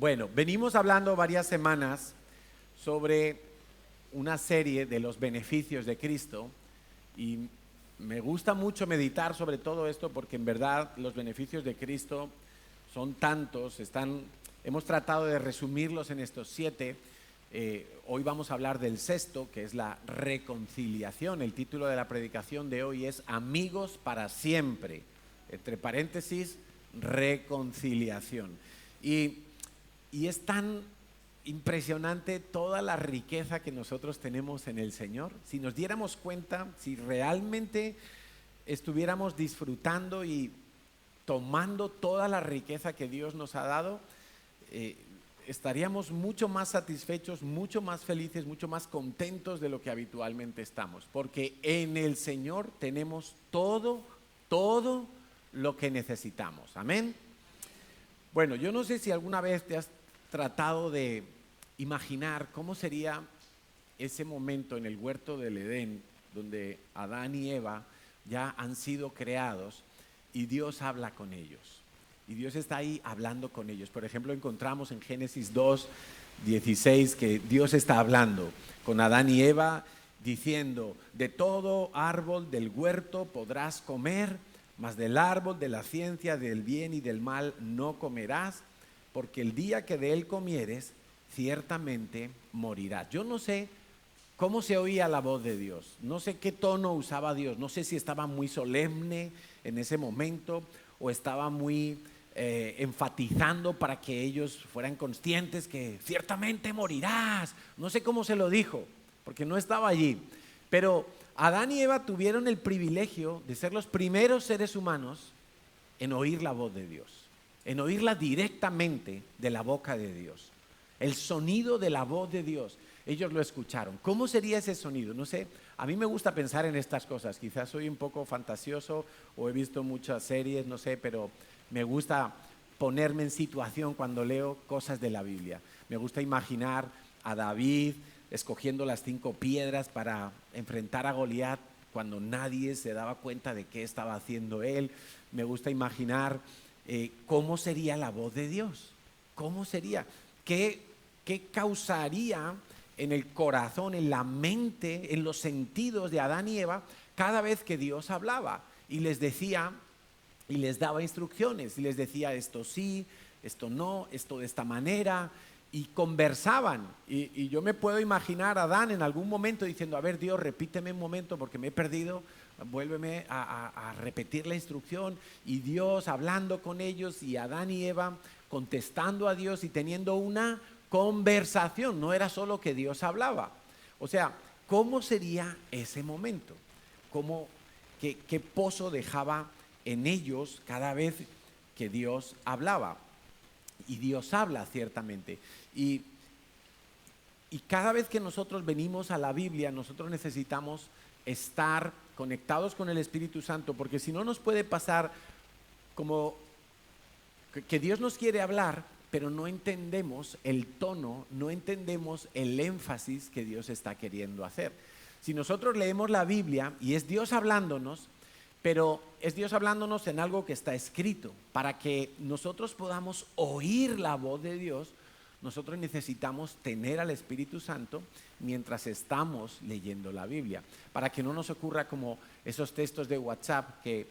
Bueno, venimos hablando varias semanas sobre una serie de los beneficios de Cristo y me gusta mucho meditar sobre todo esto porque en verdad los beneficios de Cristo son tantos, hemos tratado de resumirlos en estos 7. Hoy vamos a hablar del sexto, que es la reconciliación. El título de la predicación de hoy es Amigos para siempre, entre paréntesis, reconciliación. Y es tan impresionante toda la riqueza que nosotros tenemos en el Señor. Si nos diéramos cuenta, si realmente estuviéramos disfrutando y tomando toda la riqueza que Dios nos ha dado, estaríamos mucho más satisfechos, mucho más felices, mucho más contentos de lo que habitualmente estamos. Porque en el Señor tenemos todo lo que necesitamos. Amén. Bueno, yo no sé si alguna vez te has tratado de imaginar cómo sería ese momento en el huerto del Edén, donde Adán y Eva ya han sido creados y Dios habla con ellos. Y Dios está ahí hablando con ellos. Por ejemplo, encontramos en Génesis 2:16 que Dios está hablando con Adán y Eva diciendo: de todo árbol del huerto podrás comer, mas del árbol de la ciencia del bien y del mal no comerás, porque el día que de él comieres, ciertamente morirás. Yo no sé cómo se oía la voz de Dios, no sé qué tono usaba Dios, no sé si estaba muy solemne en ese momento o estaba muy enfatizando para que ellos fueran conscientes que ciertamente morirás. No sé cómo se lo dijo, porque no estaba allí. Pero Adán y Eva tuvieron el privilegio de ser los primeros seres humanos en oír la voz de Dios, en oírla directamente de la boca de Dios. El sonido de la voz de Dios, ellos lo escucharon. ¿Cómo sería ese sonido? No sé, a mí me gusta pensar en estas cosas. Quizás soy un poco fantasioso o he visto muchas series, no sé, pero me gusta ponerme en situación cuando leo cosas de la Biblia. Me gusta imaginar a David escogiendo las 5 piedras para enfrentar a Goliat cuando nadie se daba cuenta de qué estaba haciendo él. Me gusta imaginar cómo sería la voz de Dios, cómo sería, qué causaría en el corazón, en la mente, en los sentidos de Adán y Eva cada vez que Dios hablaba y les decía y les daba instrucciones y les decía esto sí, esto no, esto de esta manera, y conversaban. Y yo me puedo imaginar a Adán en algún momento diciendo: a ver, Dios, repíteme un momento porque me he perdido, vuélveme a repetir la instrucción. Y Dios hablando con ellos y Adán y Eva contestando a Dios y teniendo una conversación. No era solo que Dios hablaba. O sea, ¿cómo sería ese momento? ¿Qué pozo dejaba en ellos cada vez que Dios hablaba? Y Dios habla ciertamente. Y cada vez que nosotros venimos a la Biblia, nosotros necesitamos estar conectados con el Espíritu Santo, porque si no nos puede pasar como que Dios nos quiere hablar, pero no entendemos el tono, no entendemos el énfasis que Dios está queriendo hacer. Si nosotros leemos la Biblia y es Dios hablándonos, pero es Dios hablándonos en algo que está escrito, para que nosotros podamos oír la voz de Dios, nosotros necesitamos tener al Espíritu Santo mientras estamos leyendo la Biblia, para que no nos ocurra como esos textos de WhatsApp que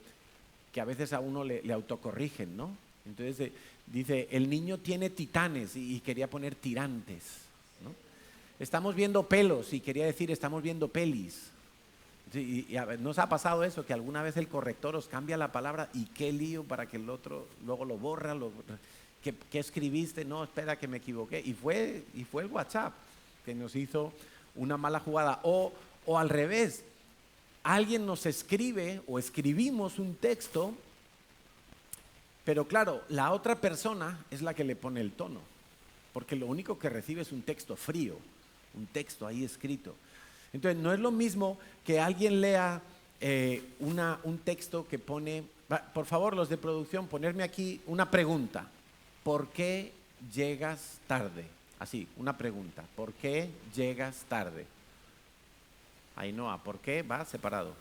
a veces a uno le autocorrigen, ¿no? Entonces dice: el niño tiene titanes, y quería poner tirantes, ¿no? Estamos viendo pelos y quería decir estamos viendo pelis. Sí, y ¿nos ha pasado eso? Que alguna vez el corrector os cambia la palabra y qué lío para que el otro luego lo borra. ¿Qué escribiste? No, espera, que me equivoqué. Y fue el WhatsApp que nos hizo una mala jugada. O al revés, alguien nos escribe o escribimos un texto, pero claro, la otra persona es la que le pone el tono, porque lo único que recibe es un texto frío, un texto ahí escrito. Entonces no es lo mismo que alguien lea un texto que pone, por favor los de producción, ponerme aquí una pregunta: ¿por qué llegas tarde? Así, una pregunta: ¿por qué llegas tarde? Ainhoa, ¿por qué? Va separado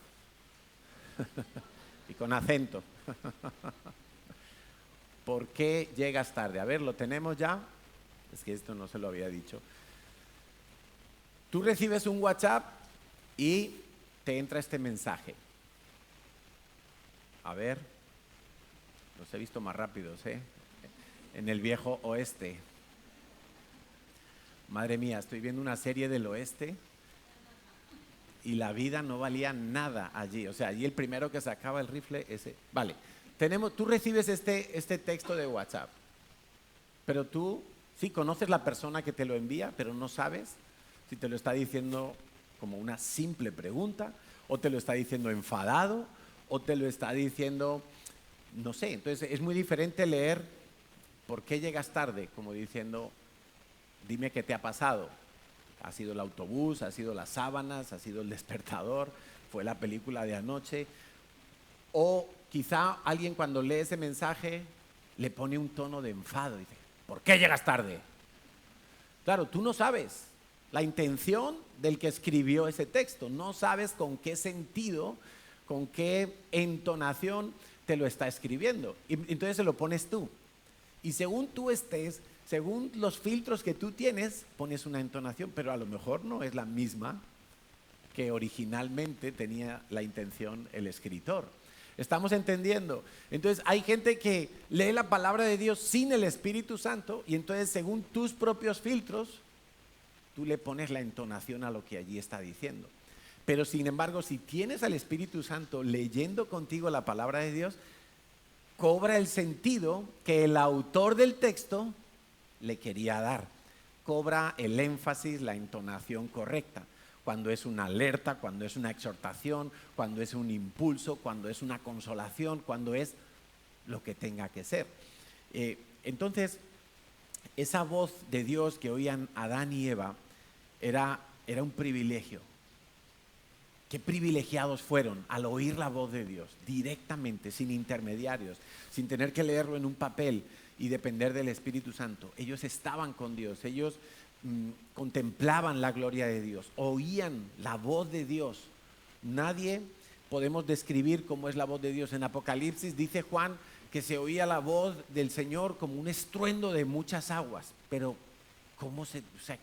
y con acento. ¿Por qué llegas tarde? A ver, ¿lo tenemos ya? es que esto no se lo había dicho. Tú recibes un WhatsApp y te entra este mensaje. A ver, los he visto más rápidos, ¿eh? En el viejo oeste. Madre mía, estoy viendo una serie del oeste y la vida no valía nada allí. O sea, allí el primero que sacaba el rifle, ese. Vale, tú recibes este texto de WhatsApp, pero tú sí conoces la persona que te lo envía, pero no sabes si te lo está diciendo como una simple pregunta, o te lo está diciendo enfadado, o te lo está diciendo, no sé. Entonces es muy diferente leer ¿por qué llegas tarde? Como diciendo, dime qué te ha pasado. ¿Ha sido el autobús? ¿Ha sido las sábanas? ¿Ha sido el despertador? ¿Fue la película de anoche? O quizá alguien cuando lee ese mensaje le pone un tono de enfado y dice, ¿por qué llegas tarde? Claro, tú no sabes la intención del que escribió ese texto, no sabes con qué sentido, con qué entonación te lo está escribiendo. Y entonces se lo pones tú. Y según tú estés, según los filtros que tú tienes, pones una entonación, pero a lo mejor no es la misma que originalmente tenía la intención el escritor. ¿Estamos entendiendo? Entonces hay gente que lee la palabra de Dios sin el Espíritu Santo y entonces según tus propios filtros, tú le pones la entonación a lo que allí está diciendo. Pero sin embargo, si tienes al Espíritu Santo leyendo contigo la palabra de Dios, cobra el sentido que el autor del texto le quería dar. Cobra el énfasis, la entonación correcta. Cuando es una alerta, cuando es una exhortación, cuando es un impulso, cuando es una consolación, cuando es lo que tenga que ser. Entonces, esa voz de Dios que oían Adán y Eva era un privilegio. Qué privilegiados fueron al oír la voz de Dios directamente, sin intermediarios, sin tener que leerlo en un papel y depender del Espíritu Santo. Ellos estaban con Dios, ellos contemplaban la gloria de Dios, oían la voz de Dios. Nadie podemos describir cómo es la voz de Dios. En Apocalipsis dice Juan que se oía la voz del Señor como un estruendo de muchas aguas. Pero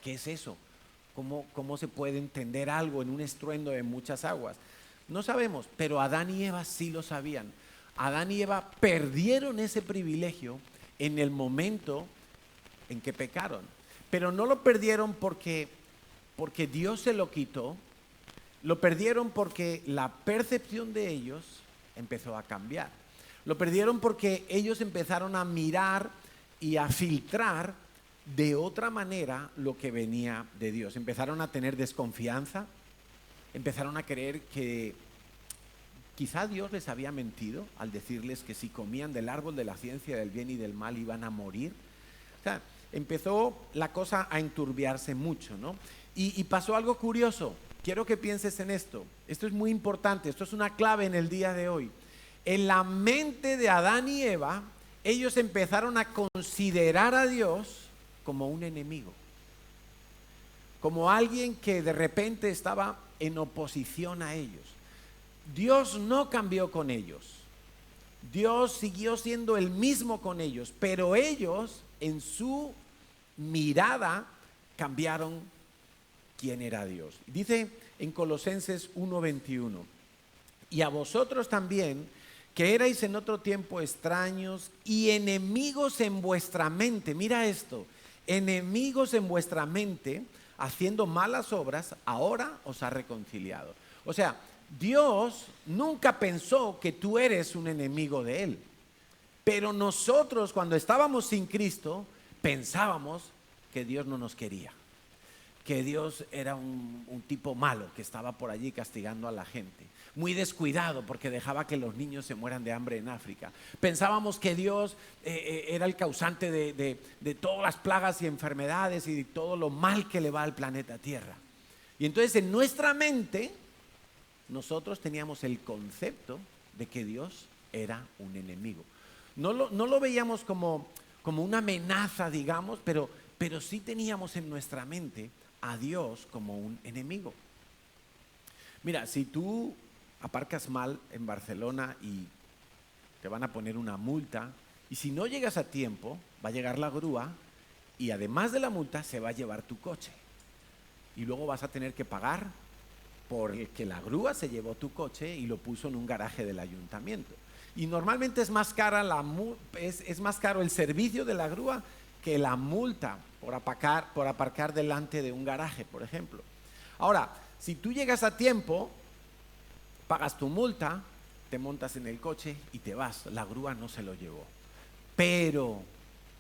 ¿qué es eso? ¿Cómo se puede entender algo en un estruendo de muchas aguas? No sabemos, pero Adán y Eva sí lo sabían. Adán y Eva perdieron ese privilegio en el momento en que pecaron. Pero no lo perdieron porque Dios se lo quitó. Lo perdieron porque la percepción de ellos empezó a cambiar. Lo perdieron porque ellos empezaron a mirar y a filtrar de otra manera lo que venía de Dios. Empezaron a tener desconfianza, empezaron a creer que quizá Dios les había mentido al decirles que si comían del árbol de la ciencia del bien y del mal iban a morir. O sea, empezó la cosa a enturbiarse mucho, ¿no? Y pasó algo curioso. Quiero que pienses en esto. Esto es muy importante, esto es una clave en el día de hoy. En la mente de Adán y Eva, ellos empezaron a considerar a Dios como un enemigo, como alguien que de repente estaba en oposición a ellos. Dios no cambió con ellos, Dios siguió siendo el mismo con ellos, pero ellos en su mirada cambiaron quién era Dios. Dice en Colosenses 1:21, y a vosotros también, que erais en otro tiempo extraños y enemigos en vuestra mente. Mira esto, enemigos en vuestra mente, haciendo malas obras, ahora os ha reconciliado. O sea, Dios nunca pensó que tú eres un enemigo de Él. Pero nosotros, cuando estábamos sin Cristo, pensábamos que Dios no nos quería, que Dios era un tipo malo que estaba por allí castigando a la gente, muy descuidado porque dejaba que los niños se mueran de hambre en África. Pensábamos que Dios era el causante de todas las plagas y enfermedades y de todo lo mal que le va al planeta Tierra. Y entonces en nuestra mente nosotros teníamos el concepto de que Dios era un enemigo. No lo veíamos como una amenaza, digamos, pero sí teníamos en nuestra mente a Dios como un enemigo. Mira, si tú aparcas mal en Barcelona y te van a poner una multa, y si no llegas a tiempo, va a llegar la grúa y además de la multa se va a llevar tu coche. Y luego vas a tener que pagar porque la grúa se llevó tu coche y lo puso en un garaje del ayuntamiento. Y normalmente es más cara es más caro el servicio de la grúa que la multa por aparcar delante de un garaje, por ejemplo. Ahora, si tú llegas a tiempo, pagas tu multa, te montas en el coche y te vas. La grúa no se lo llevó. Pero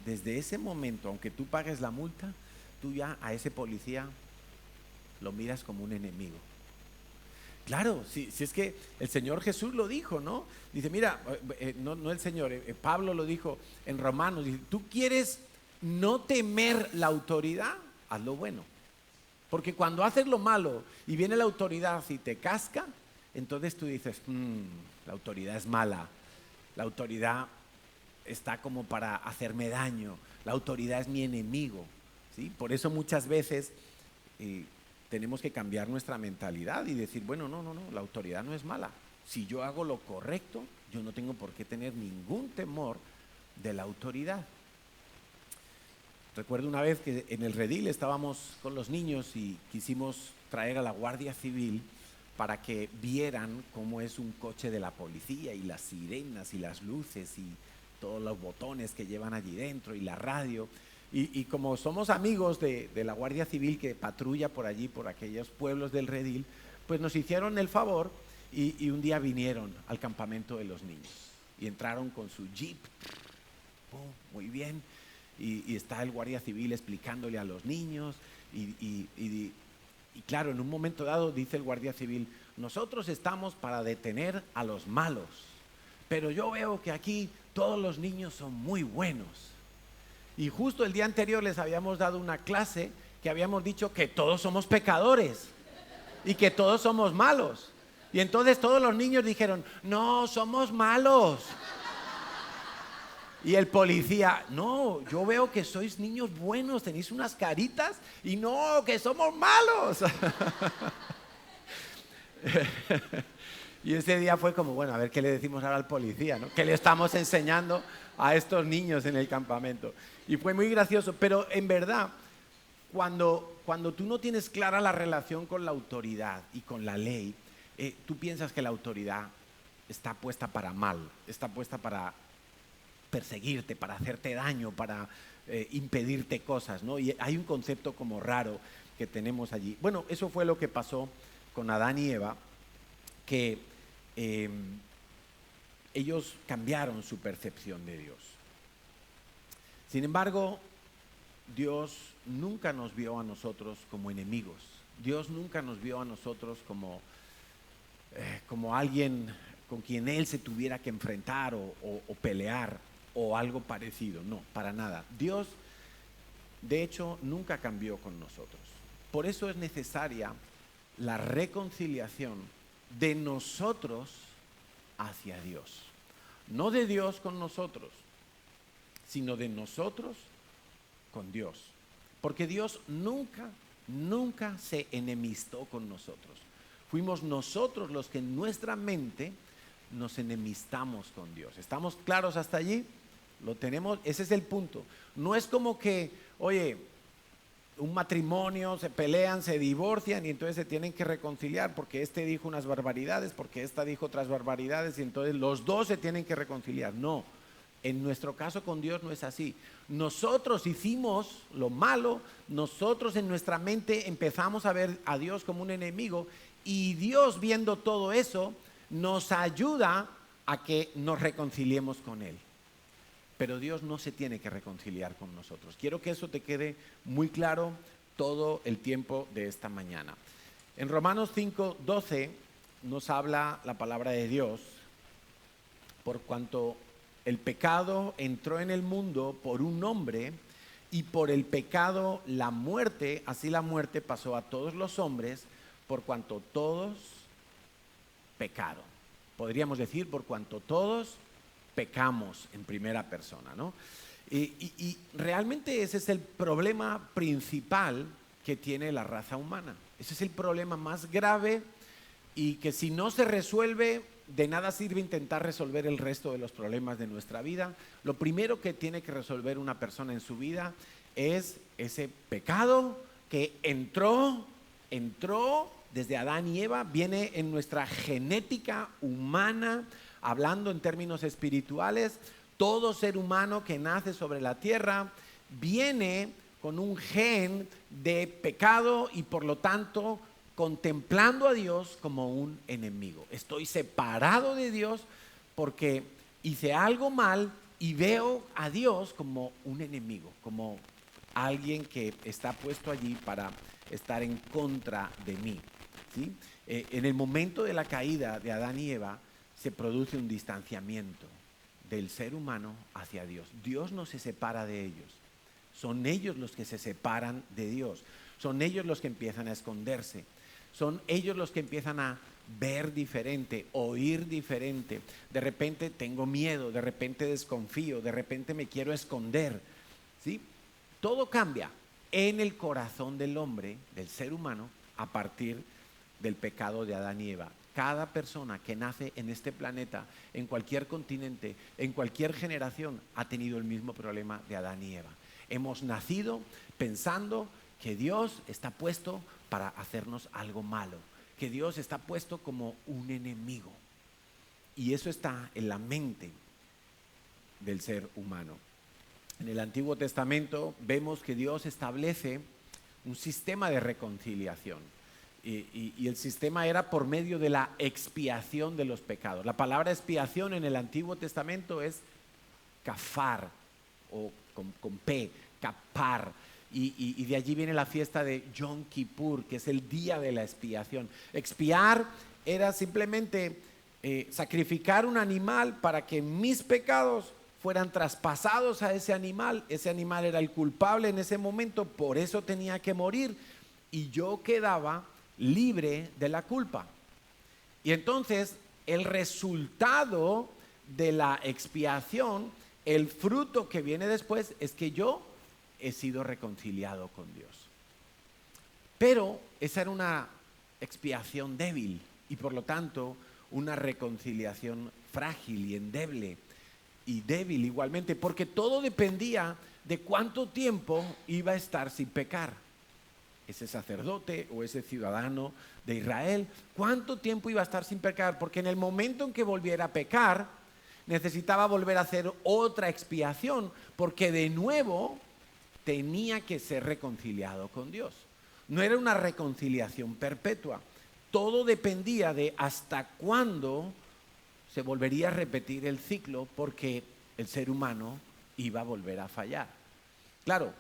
desde ese momento, aunque tú pagues la multa, tú ya a ese policía lo miras como un enemigo. Claro, si es que el Señor Jesús lo dijo, ¿no? Dice, mira, no el Señor, Pablo lo dijo en Romanos, dice, ¿tú quieres no temer la autoridad? Haz lo bueno. Porque cuando haces lo malo y viene la autoridad y te casca, entonces tú dices, la autoridad es mala, la autoridad está como para hacerme daño, la autoridad es mi enemigo, ¿sí? Por eso muchas veces tenemos que cambiar nuestra mentalidad y decir, bueno, no, la autoridad no es mala. Si yo hago lo correcto, yo no tengo por qué tener ningún temor de la autoridad. Recuerdo una vez que en el redil estábamos con los niños y quisimos traer a la Guardia Civil para que vieran cómo es un coche de la policía y las sirenas y las luces y todos los botones que llevan allí dentro y la radio. Y como somos amigos de la Guardia Civil que patrulla por allí, por aquellos pueblos del redil, pues nos hicieron el favor y un día vinieron al campamento de los niños y entraron con su jeep, muy bien, y está el Guardia Civil explicándole a los niños y claro, en un momento dado dice el Guardia Civil, nosotros estamos para detener a los malos, pero yo veo que aquí todos los niños son muy buenos. Y justo el día anterior les habíamos dado una clase que habíamos dicho que todos somos pecadores y que todos somos malos. Y entonces todos los niños dijeron, no, somos malos. Y el policía, no, yo veo que sois niños buenos, tenéis unas caritas y no, que somos malos. Y ese día fue como, bueno, a ver qué le decimos ahora al policía, ¿no? ¿Qué le estamos enseñando a estos niños en el campamento? Y fue muy gracioso, pero en verdad, cuando tú no tienes clara la relación con la autoridad y con la ley, tú piensas que la autoridad está puesta para mal, está puesta para perseguirte, para hacerte daño, para impedirte cosas, ¿no? Y hay un concepto como raro que tenemos allí. Bueno, eso fue lo que pasó con Adán y Eva, que ellos cambiaron su percepción de Dios. Sin embargo, Dios nunca nos vio a nosotros como enemigos. Dios nunca nos vio a nosotros como alguien con quien Él se tuviera que enfrentar o pelear o algo parecido. No, para nada. Dios, de hecho, nunca cambió con nosotros. Por eso es necesaria la reconciliación de nosotros hacia Dios. No de Dios con nosotros, sino de nosotros con Dios. Porque Dios nunca se enemistó con nosotros. Fuimos nosotros los que en nuestra mente nos enemistamos con Dios. ¿Estamos claros hasta allí? Lo tenemos, ese es el punto. No es como que, oye, un matrimonio, se pelean, se divorcian y entonces se tienen que reconciliar porque este dijo unas barbaridades, porque esta dijo otras barbaridades y entonces los dos se tienen que reconciliar. No, en nuestro caso con Dios no es así. Nosotros hicimos lo malo, nosotros en nuestra mente empezamos a ver a Dios como un enemigo y Dios, viendo todo eso, nos ayuda a que nos reconciliemos con Él. Pero Dios no se tiene que reconciliar con nosotros. Quiero que eso te quede muy claro todo el tiempo de esta mañana. En Romanos 5:12 nos habla la palabra de Dios, por cuanto el pecado entró en el mundo por un hombre y por el pecado la muerte, así la muerte pasó a todos los hombres, por cuanto todos pecaron. Podríamos decir por cuanto todos pecamos en primera persona, ¿no? Y realmente ese es el problema principal que tiene la raza humana. Ese es el problema más grave y que si no se resuelve, de nada sirve intentar resolver el resto de los problemas de nuestra vida. Lo primero que tiene que resolver una persona en su vida es ese pecado que entró desde Adán y Eva, viene en nuestra genética humana, hablando en términos espirituales. Todo ser humano que nace sobre la tierra viene con un gen de pecado y por lo tanto contemplando a Dios como un enemigo. Estoy separado de Dios porque hice algo mal y veo a Dios como un enemigo, como alguien que está puesto allí para estar en contra de mí, ¿sí? En el momento de la caída de Adán y Eva se produce un distanciamiento del ser humano hacia Dios. Dios no se separa de ellos, son ellos los que se separan de Dios, son ellos los que empiezan a esconderse, son ellos los que empiezan a ver diferente, oír diferente. De repente tengo miedo, de repente desconfío, de repente me quiero esconder, ¿sí? Todo cambia en el corazón del hombre, del ser humano, a partir del pecado de Adán y Eva. Cada persona que nace en este planeta, en cualquier continente, en cualquier generación, ha tenido el mismo problema de Adán y Eva. Hemos nacido pensando que Dios está puesto para hacernos algo malo, que Dios está puesto como un enemigo. Y eso está en la mente del ser humano. En el Antiguo Testamento vemos que Dios establece un sistema de reconciliación. Y el sistema era por medio de la expiación de los pecados. La palabra expiación en el Antiguo Testamento es kafar, o con P, kapar. Y de allí viene la fiesta de Yom Kippur, que es el día de la expiación. Expiar era simplemente sacrificar un animal para que mis pecados fueran traspasados a ese animal. Ese animal era el culpable en ese momento, por eso tenía que morir. Y yo quedaba libre de la culpa. Y entonces el resultado de la expiación, el fruto que viene después, es que yo he sido reconciliado con Dios. Pero esa era una expiación débil y por lo tanto una reconciliación frágil y endeble y débil igualmente, porque todo dependía de cuánto tiempo iba a estar sin pecar ese sacerdote o ese ciudadano de Israel. ¿Cuánto tiempo iba a estar sin pecar? Porque en el momento en que volviera a pecar, necesitaba volver a hacer otra expiación, porque de nuevo tenía que ser reconciliado con Dios. No era una reconciliación perpetua. Todo dependía de hasta cuándo se volvería a repetir el ciclo, porque el ser humano iba a volver a fallar. Claro,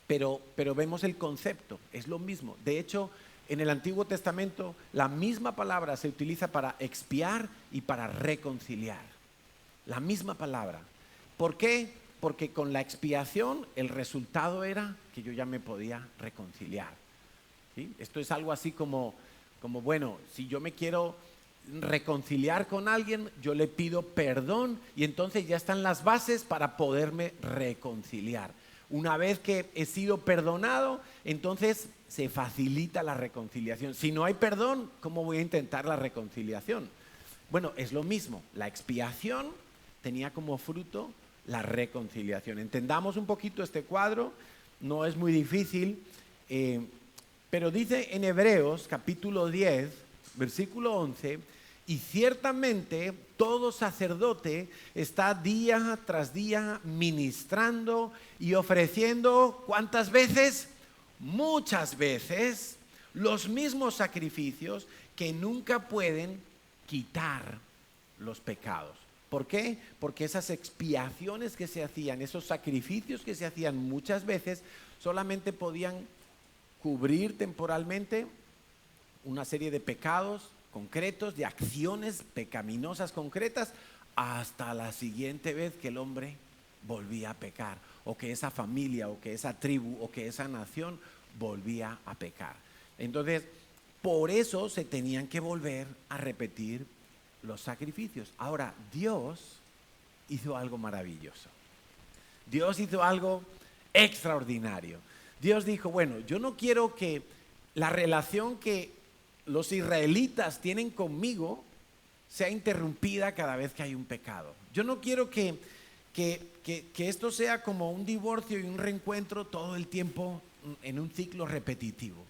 pero vemos el concepto, es lo mismo. De hecho, en el Antiguo Testamento la misma palabra se utiliza para expiar y para reconciliar. La misma palabra. ¿Por qué? Porque con la expiación el resultado era que yo ya me podía reconciliar, ¿sí? Esto es algo así como bueno, si yo me quiero reconciliar con alguien, yo le pido perdón y entonces ya están las bases para poderme reconciliar. Una vez que he sido perdonado, entonces se facilita la reconciliación. Si no hay perdón, ¿cómo voy a intentar la reconciliación? Bueno, es lo mismo. La expiación tenía como fruto la reconciliación. Entendamos un poquito este cuadro, no es muy difícil, pero dice en Hebreos capítulo 10, versículo 11, y ciertamente todo sacerdote está día tras día ministrando y ofreciendo, ¿cuántas veces? Muchas veces los mismos sacrificios que nunca pueden quitar los pecados. ¿Por qué? Porque esas expiaciones que se hacían, esos sacrificios que se hacían muchas veces, solamente podían cubrir temporalmente una serie de pecados concretos, de acciones pecaminosas concretas, hasta la siguiente vez que el hombre volvía a pecar, o que esa familia, o que esa tribu, o que esa nación volvía a pecar. Entonces, por eso se tenían que volver a repetir los sacrificios. Ahora, Dios hizo algo maravilloso. Dios hizo algo extraordinario. Dios dijo, bueno, yo no quiero que la relación que los israelitas tienen conmigo sea interrumpida cada vez que hay un pecado. Yo no quiero que que esto sea como un divorcio y un reencuentro todo el tiempo en un ciclo repetitivo.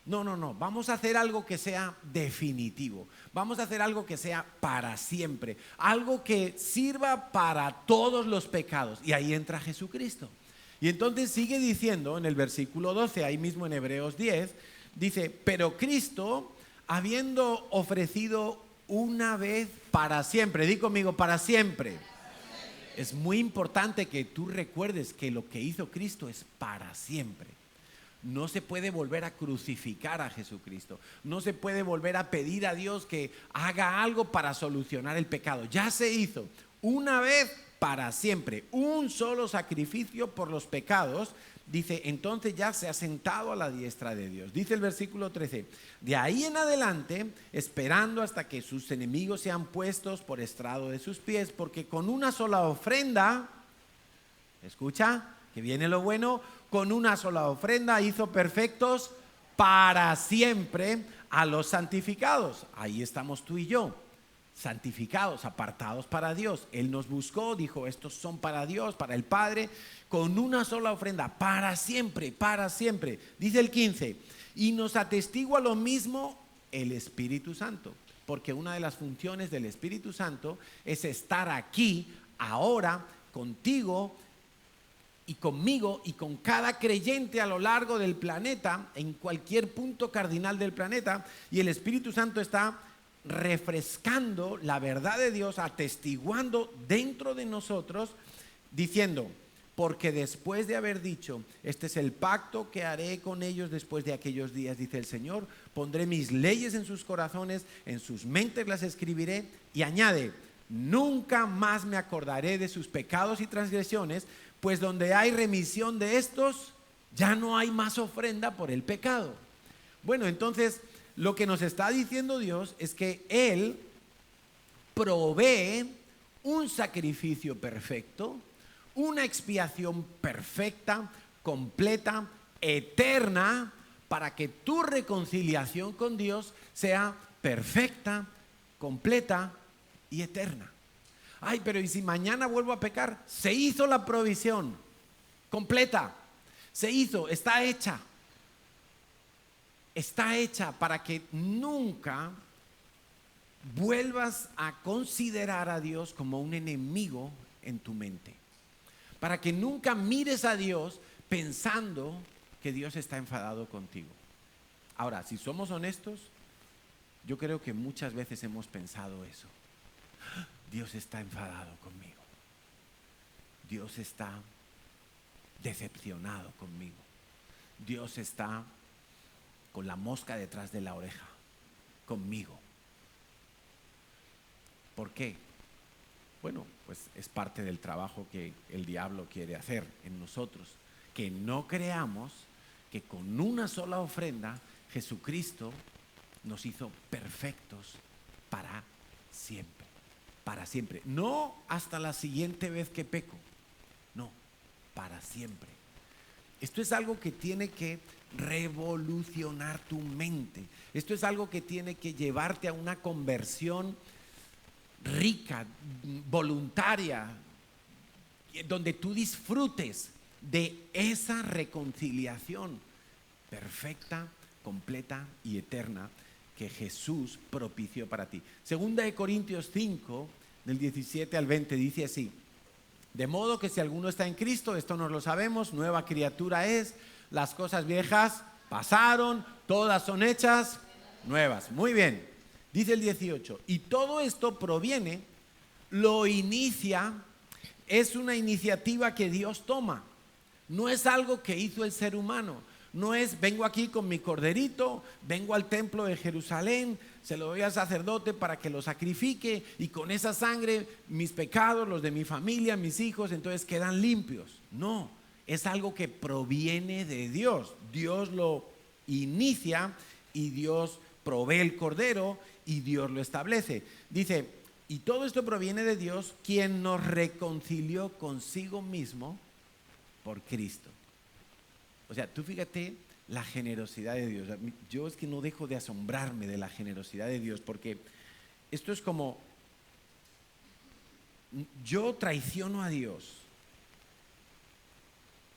No, vamos a hacer algo que sea definitivo, vamos a hacer algo que sea para siempre, algo que sirva para todos los pecados. Y ahí entra Jesucristo. Y entonces sigue diciendo en el versículo 12, ahí mismo en Hebreos 10, dice, pero Cristo, habiendo ofrecido una vez para siempre, di conmigo, para siempre. Es muy importante que tú recuerdes que lo que hizo Cristo es para siempre. No se puede volver a crucificar a Jesucristo. No se puede volver a pedir a Dios que haga algo para solucionar el pecado. Ya se hizo una vez para siempre, un solo sacrificio por los pecados. Dice, entonces ya se ha sentado a la diestra de Dios. Dice el versículo 13, de ahí en adelante, esperando hasta que sus enemigos sean puestos por estrado de sus pies, porque con una sola ofrenda, escucha, que viene lo bueno, con una sola ofrenda hizo perfectos para siempre a los santificados. Ahí estamos tú y yo, santificados, apartados para Dios. Él nos buscó, dijo, estos son para Dios, para el Padre, con una sola ofrenda, para siempre, para siempre. Dice el 15, y nos atestigua lo mismo el Espíritu Santo, porque una de las funciones del Espíritu Santo es estar aquí, ahora, contigo y conmigo y con cada creyente a lo largo del planeta, en cualquier punto cardinal del planeta, y el Espíritu Santo está refrescando la verdad de Dios, atestiguando dentro de nosotros, diciendo, porque después de haber dicho, este es el pacto que haré con ellos después de aquellos días, dice el Señor, pondré mis leyes en sus corazones, en sus mentes las escribiré, y añade, nunca más me acordaré de sus pecados y transgresiones, pues donde hay remisión de estos, ya no hay más ofrenda por el pecado. Bueno, entonces lo que nos está diciendo Dios es que Él provee un sacrificio perfecto, una expiación perfecta, completa, eterna, para que tu reconciliación con Dios sea perfecta, completa y eterna. Ay, pero ¿y si mañana vuelvo a pecar? Se hizo la provisión completa, se hizo, está hecha. Está hecha para que nunca vuelvas a considerar a Dios como un enemigo en tu mente. Para que nunca mires a Dios pensando que Dios está enfadado contigo. Ahora, si somos honestos, yo creo que muchas veces hemos pensado eso. Dios está enfadado conmigo. Dios está decepcionado conmigo. Dios está con la mosca detrás de la oreja conmigo. ¿Por qué? Bueno, pues es parte del trabajo que el diablo quiere hacer en nosotros. Que no creamos que con una sola ofrenda Jesucristo nos hizo perfectos para siempre. Para siempre. No hasta la siguiente vez que peco. No, para siempre. Esto es algo que tiene que revolucionar tu mente. Esto es algo que tiene que llevarte a una conversión rica, voluntaria, donde tú disfrutes de esa reconciliación perfecta, completa y eterna que Jesús propició para ti. Segunda de Corintios 5, del 17 al 20, dice así: de modo que si alguno está en Cristo, esto no lo sabemos, nueva criatura es, las cosas viejas pasaron, todas son hechas nuevas. Muy bien, dice el 18, y todo esto proviene, lo inicia, es una iniciativa que Dios toma, no es algo que hizo el ser humano. No es, vengo aquí con mi corderito, vengo al templo de Jerusalén, se lo doy al sacerdote para que lo sacrifique y con esa sangre mis pecados, los de mi familia, mis hijos, entonces quedan limpios. No, es algo que proviene de Dios. Dios lo inicia y Dios provee el cordero y Dios lo establece. Dice, y todo esto proviene de Dios, quien nos reconcilió consigo mismo por Cristo. O sea, tú fíjate la generosidad de Dios. Yo es que no dejo de asombrarme de la generosidad de Dios, porque esto es como yo traiciono a Dios.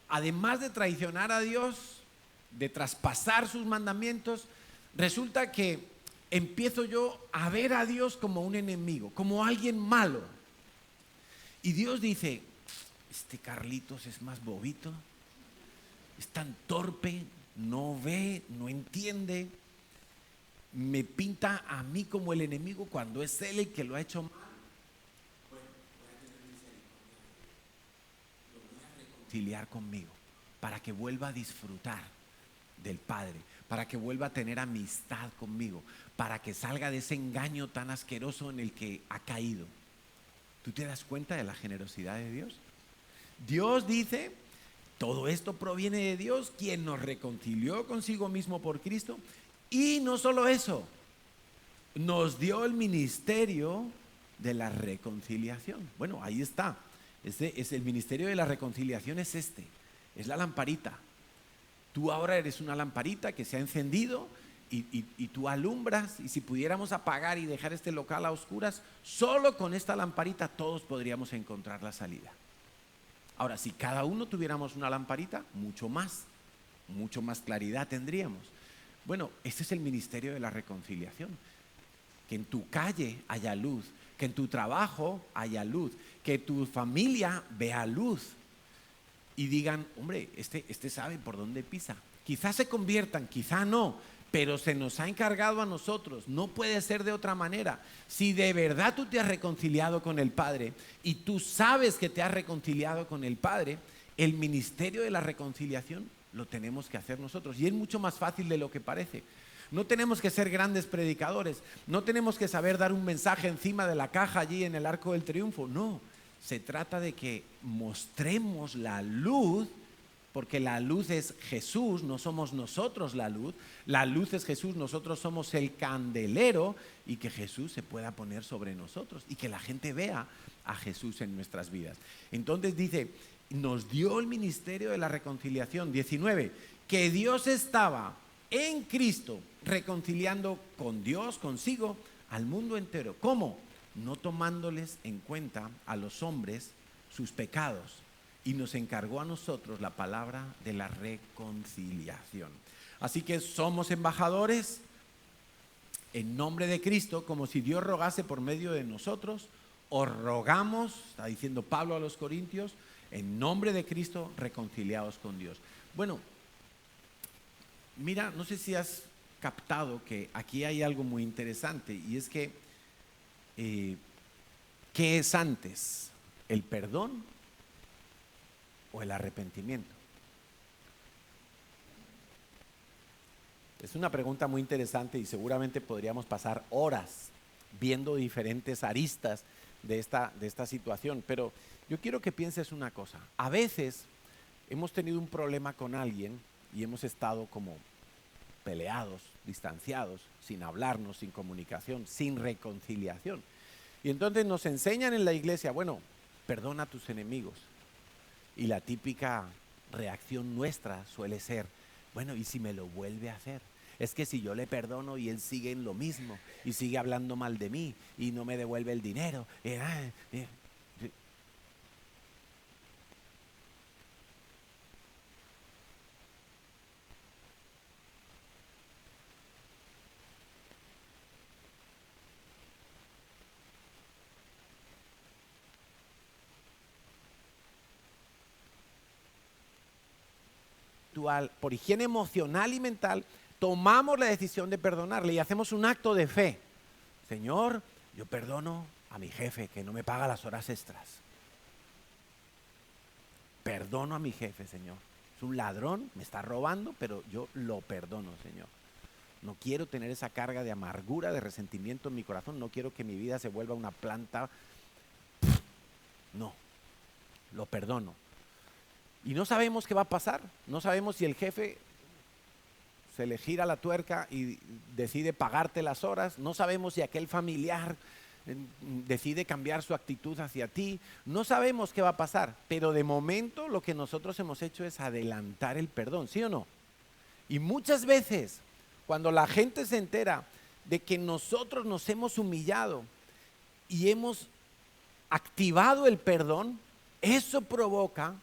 Además de traicionar a Dios, de traspasar sus mandamientos, resulta que empiezo yo a ver a Dios como un enemigo, como alguien malo. Y Dios dice, este Carlitos es más bobito, es tan torpe, no ve, no entiende, me pinta a mí como el enemigo cuando es él el que lo ha hecho mal. Reconciliar conmigo para que vuelva a disfrutar del Padre, para que vuelva a tener amistad conmigo, para que salga de ese engaño tan asqueroso en el que ha caído. ¿Tú te das cuenta de la generosidad de Dios? Dios dice, todo esto proviene de Dios, quien nos reconcilió consigo mismo por Cristo, y no solo eso, nos dio el ministerio de la reconciliación. Bueno, ahí está. Es el ministerio de la reconciliación, es la lamparita. Tú ahora eres una lamparita que se ha encendido y tú alumbras, y si pudiéramos apagar y dejar este local a oscuras, solo con esta lamparita todos podríamos encontrar la salida. Ahora, si cada uno tuviéramos una lamparita, mucho más claridad tendríamos. Bueno, este es el ministerio de la reconciliación. Que en tu calle haya luz, que en tu trabajo haya luz, que tu familia vea luz y digan, hombre, este sabe por dónde pisa. Quizás se conviertan, quizá no, pero se nos ha encargado a nosotros. No puede ser de otra manera. Si de verdad tú te has reconciliado con el Padre y tú sabes que te has reconciliado con el Padre, el ministerio de la reconciliación lo tenemos que hacer nosotros, y es mucho más fácil de lo que parece. No tenemos que ser grandes predicadores, no tenemos que saber dar un mensaje encima de la caja allí en el Arco del Triunfo, no. Se trata de que mostremos la luz, porque la luz es Jesús, no somos nosotros la luz es Jesús, nosotros somos el candelero, y que Jesús se pueda poner sobre nosotros y que la gente vea a Jesús en nuestras vidas. Entonces dice, nos dio el ministerio de la reconciliación. 19, que Dios estaba en Cristo reconciliando con Dios, consigo, al mundo entero. ¿Cómo? No tomándoles en cuenta a los hombres sus pecados, y nos encargó a nosotros la palabra de la reconciliación. Así que somos embajadores en nombre de Cristo, como si Dios rogase por medio de nosotros. Os rogamos, está diciendo Pablo a los Corintios, en nombre de Cristo, reconciliados con Dios. Bueno, mira, no sé si has captado que aquí hay algo muy interesante, y es que ¿qué es antes? ¿El perdón o el arrepentimiento? Es una pregunta muy interesante, y seguramente podríamos pasar horas viendo diferentes aristas de esta situación, pero yo quiero que pienses una cosa. A veces hemos tenido un problema con alguien y hemos estado como peleados, distanciados, sin hablarnos, sin comunicación, sin reconciliación. Y entonces nos enseñan en la iglesia, bueno, perdona a tus enemigos. Y la típica reacción nuestra suele ser, bueno, ¿y si me lo vuelve a hacer? Es que si yo le perdono y él sigue en lo mismo y sigue hablando mal de mí y no me devuelve el dinero. Por higiene emocional y mental, tomamos la decisión de perdonarle y hacemos un acto de fe. Señor, yo perdono a mi jefe que no me paga las horas extras. Perdono a mi jefe, Señor. Es un ladrón, me está robando, pero yo lo perdono, Señor. No quiero tener esa carga de amargura, de resentimiento en mi corazón. No quiero que mi vida se vuelva una planta. No, lo perdono. Y no sabemos qué va a pasar. No sabemos si el jefe se le gira la tuerca y decide pagarte las horas. No sabemos si aquel familiar decide cambiar su actitud hacia ti. No sabemos qué va a pasar. Pero de momento lo que nosotros hemos hecho es adelantar el perdón, ¿sí o no? Y muchas veces, cuando la gente se entera de que nosotros nos hemos humillado y hemos activado el perdón, eso provoca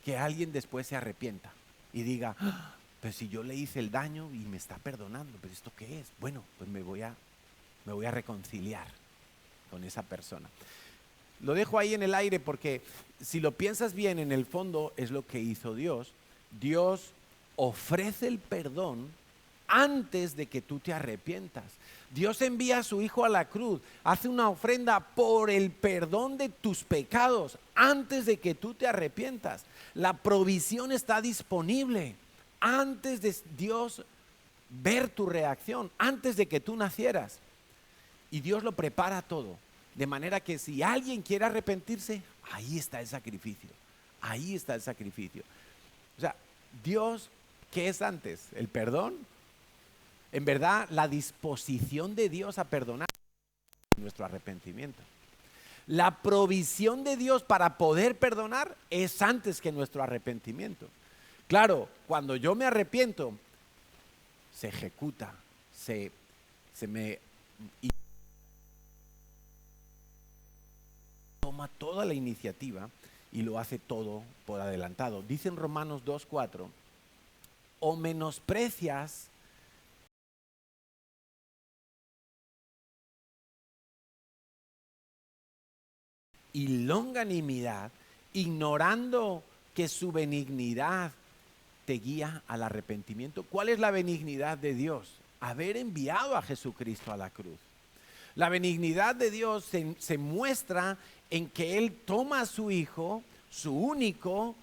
que alguien después se arrepienta y diga, "Ah, pues si yo le hice el daño y me está perdonando, ¿pero esto qué es? Bueno, pues me voy a reconciliar con esa persona". Lo dejo ahí en el aire porque si lo piensas bien, en el fondo es lo que hizo Dios. Dios ofrece el perdón antes de que tú te arrepientas. Dios envía a su Hijo a la cruz, hace una ofrenda por el perdón de tus pecados antes de que tú te arrepientas. La provisión está disponible antes de Dios ver tu reacción, antes de que tú nacieras. Y Dios lo prepara todo. De manera que si alguien quiere arrepentirse, ahí está el sacrificio. Ahí está el sacrificio. O sea, Dios, ¿qué es antes? ¿El perdón? En verdad, la disposición de Dios a perdonar es nuestro arrepentimiento. La provisión de Dios para poder perdonar es antes que nuestro arrepentimiento. Claro, cuando yo me arrepiento, se ejecuta, se me toma toda la iniciativa y lo hace todo por adelantado. Dice en Romanos 2:4, o menosprecias y longanimidad, ignorando que su benignidad te guía al arrepentimiento. ¿Cuál es la benignidad de Dios? Haber enviado a Jesucristo a la cruz. La benignidad de Dios se muestra en que Él toma a su Hijo, su único,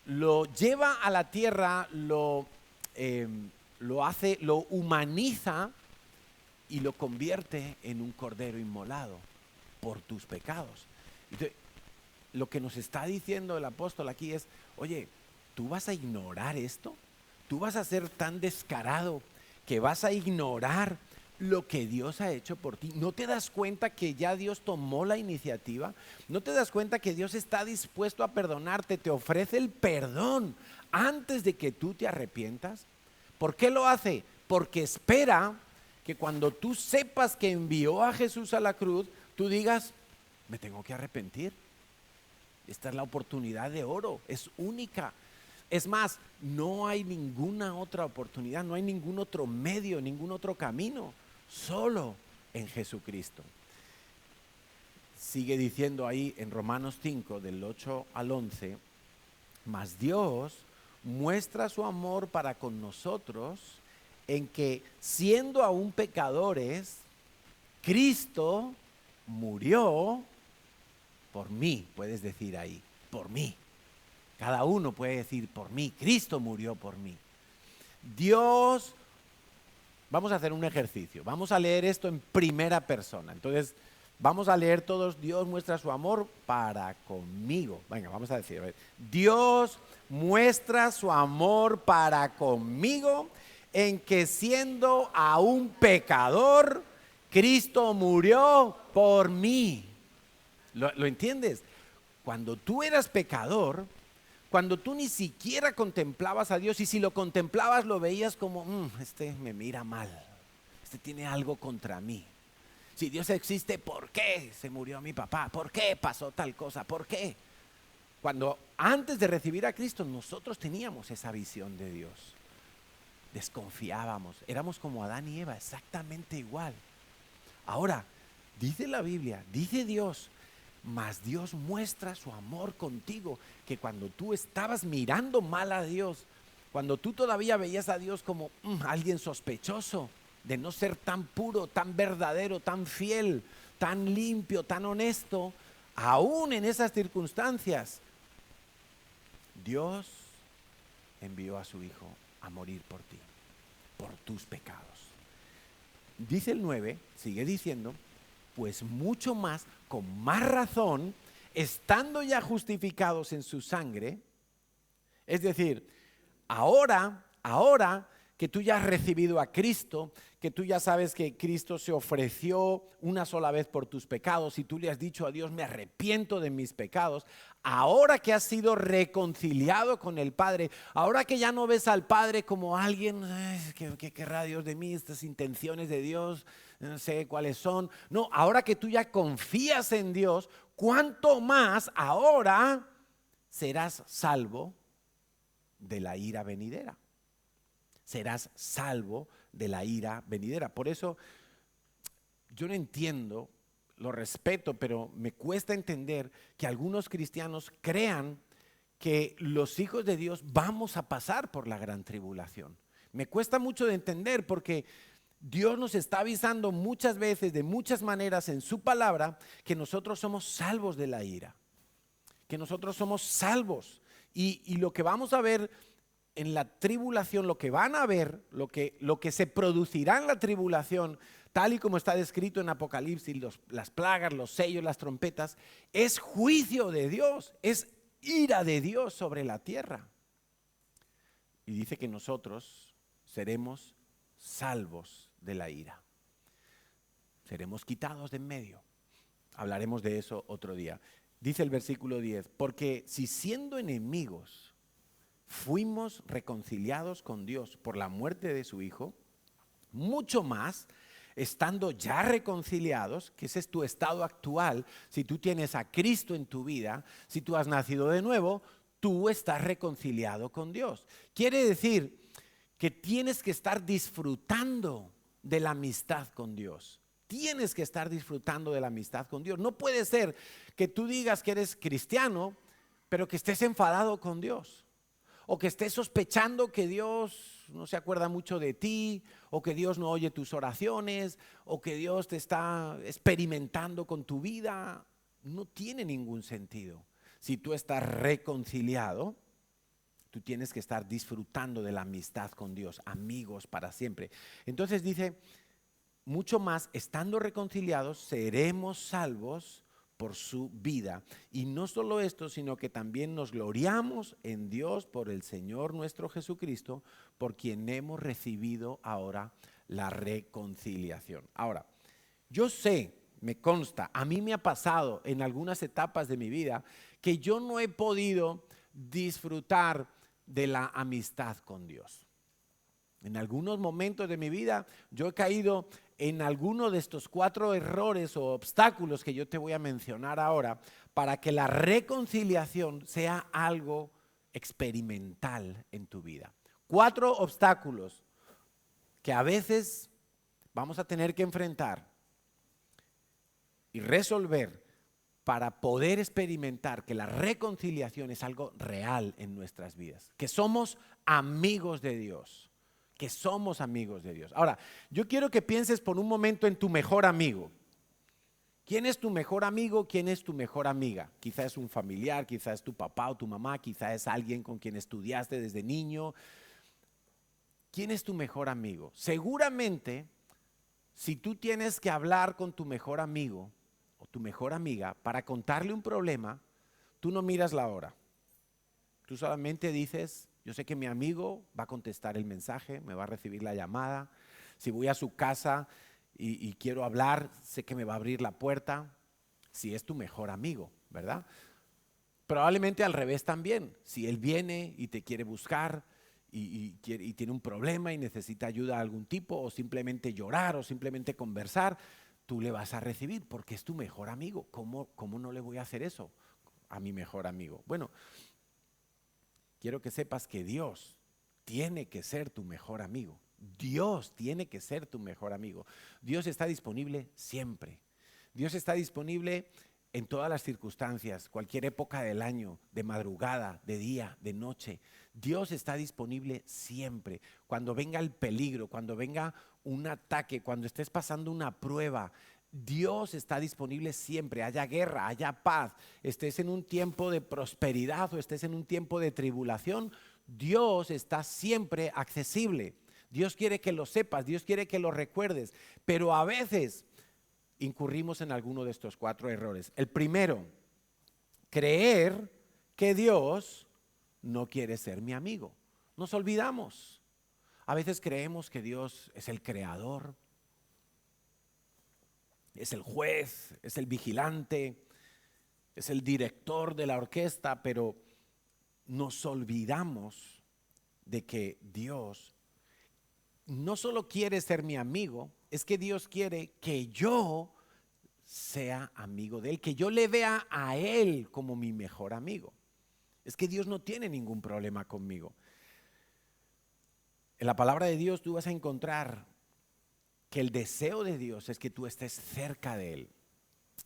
lo lleva a la tierra, lo humaniza y lo convierte en un cordero inmolado por tus pecados. Entonces, lo que nos está diciendo el apóstol aquí es, oye, ¿tú vas a ignorar esto? ¿Tú vas a ser tan descarado que vas a ignorar lo que Dios ha hecho por ti? ¿No te das cuenta que ya Dios tomó la iniciativa? ¿No te das cuenta que Dios está dispuesto a perdonarte? Te ofrece el perdón antes de que tú te arrepientas. ¿Por qué lo hace? Porque espera que cuando tú sepas que envió a Jesús a la cruz, tú digas, me tengo que arrepentir. Esta es la oportunidad de oro, es única. Es más, no hay ninguna otra oportunidad, no hay ningún otro medio, ningún otro camino, solo en Jesucristo. Sigue diciendo ahí en Romanos 5, del 8 al 11, mas Dios muestra su amor para con nosotros en que, siendo aún pecadores, Cristo murió por mí. Puedes decir ahí, por mí. Cada uno puede decir, por mí. Cristo murió por mí. Dios, vamos a hacer un ejercicio. Vamos a leer esto en primera persona. Entonces, vamos a leer todos, Dios muestra su amor para conmigo. Venga, vamos a decir, a ver. Dios muestra su amor para conmigo en que, siendo aún pecador, Cristo murió por mí. ¿Lo entiendes? Cuando tú eras pecador, cuando tú ni siquiera contemplabas a Dios, y si lo contemplabas lo veías como, este me mira mal, este tiene algo contra mí. Si Dios existe, ¿por qué se murió mi papá? ¿Por qué pasó tal cosa? ¿Por qué? Cuando antes de recibir a Cristo nosotros teníamos esa visión de Dios. Desconfiábamos, éramos como Adán y Eva, exactamente igual. Ahora, dice la Biblia, dice Dios, mas Dios muestra su amor contigo, que cuando tú estabas mirando mal a Dios, cuando tú todavía veías a Dios como alguien sospechoso de no ser tan puro, tan verdadero, tan fiel, tan limpio, tan honesto, aún en esas circunstancias, Dios envió a su Hijo a morir por ti, por tus pecados. Dice el 9, sigue diciendo, pues mucho más, con más razón, estando ya justificados en su sangre, es decir, ahora que tú ya has recibido a Cristo, que tú ya sabes que Cristo se ofreció una sola vez por tus pecados y tú le has dicho a Dios, me arrepiento de mis pecados, ahora que has sido reconciliado con el Padre, ahora que ya no ves al Padre como alguien, ¿qué querrá Dios de mí? Estas intenciones de Dios no sé cuáles son. No, ahora que tú ya confías en Dios, ¿cuánto más ahora serás salvo de la ira venidera? Serás salvo de la ira venidera. Por eso yo no entiendo, lo respeto, pero me cuesta entender que algunos cristianos crean que los hijos de Dios vamos a pasar por la gran tribulación. Me cuesta mucho de entender porque Dios nos está avisando muchas veces, de muchas maneras en su palabra, que nosotros somos salvos de la ira, que nosotros somos salvos. Y lo que vamos a ver en la tribulación, lo que van a ver, lo que se producirá en la tribulación, tal y como está descrito en Apocalipsis, las plagas, los sellos, las trompetas, es juicio de Dios, es ira de Dios sobre la tierra. Y dice que nosotros seremos salvos de la ira. Seremos quitados de en medio. Hablaremos de eso otro día. Dice el versículo 10, porque si siendo enemigos fuimos reconciliados con Dios por la muerte de su Hijo, mucho más, estando ya reconciliados, que ese es tu estado actual, si tú tienes a Cristo en tu vida, si tú has nacido de nuevo, tú estás reconciliado con Dios. Quiere decir que tienes que estar disfrutando de la amistad con Dios. Tienes que estar disfrutando de la amistad con Dios. No puede ser que tú digas que eres cristiano, pero que estés enfadado con Dios. O que estés sospechando que Dios no se acuerda mucho de ti, o que Dios no oye tus oraciones, o que Dios te está experimentando con tu vida. No tiene ningún sentido. Si tú estás reconciliado, tú tienes que estar disfrutando de la amistad con Dios, amigos para siempre. Entonces dice, mucho más, estando reconciliados, seremos salvos por su vida. Y no solo esto, sino que también nos gloriamos en Dios por el Señor nuestro Jesucristo, por quien hemos recibido ahora la reconciliación. Ahora, yo sé, me consta, a mí me ha pasado en algunas etapas de mi vida que yo no he podido disfrutar de la amistad con Dios. En algunos momentos de mi vida yo he caído en alguno de estos 4 errores o obstáculos que yo te voy a mencionar ahora para que la reconciliación sea algo experimental en tu vida. 4 obstáculos que a veces vamos a tener que enfrentar y resolver para poder experimentar que la reconciliación es algo real en nuestras vidas, que somos amigos de Dios. Que somos amigos de Dios. Ahora, yo quiero que pienses por un momento en tu mejor amigo. ¿Quién es tu mejor amigo? ¿Quién es tu mejor amiga? Quizá es un familiar, quizá es tu papá o tu mamá, quizá es alguien con quien estudiaste desde niño. ¿Quién es tu mejor amigo? Seguramente, si tú tienes que hablar con tu mejor amigo o tu mejor amiga para contarle un problema, tú no miras la hora. Tú solamente dices, yo sé que mi amigo va a contestar el mensaje, me va a recibir la llamada. Si voy a su casa y quiero hablar, sé que me va a abrir la puerta. Si es tu mejor amigo, ¿verdad? Probablemente al revés también. Si él viene y te quiere buscar y tiene un problema y necesita ayuda de algún tipo, o simplemente llorar o simplemente conversar, tú le vas a recibir porque es tu mejor amigo. ¿Cómo no le voy a hacer eso a mi mejor amigo? Bueno, quiero que sepas que Dios tiene que ser tu mejor amigo. Dios tiene que ser tu mejor amigo. Dios está disponible siempre. Dios está disponible en todas las circunstancias, cualquier época del año, de madrugada, de día, de noche. Dios está disponible siempre. Cuando venga el peligro, cuando venga un ataque, cuando estés pasando una prueba, Dios está disponible siempre, haya guerra, haya paz, estés en un tiempo de prosperidad o estés en un tiempo de tribulación, Dios está siempre accesible. Dios quiere que lo sepas, Dios quiere que lo recuerdes, pero a veces incurrimos en alguno de estos 4 errores. El primero, creer que Dios no quiere ser mi amigo. Nos olvidamos. A veces creemos que Dios es el creador, es el juez, es el vigilante, es el director de la orquesta, pero nos olvidamos de que Dios no solo quiere ser mi amigo, es que Dios quiere que yo sea amigo de Él, que yo le vea a Él como mi mejor amigo. Es que Dios no tiene ningún problema conmigo. En la palabra de Dios tú vas a encontrar que el deseo de Dios es que tú estés cerca de Él.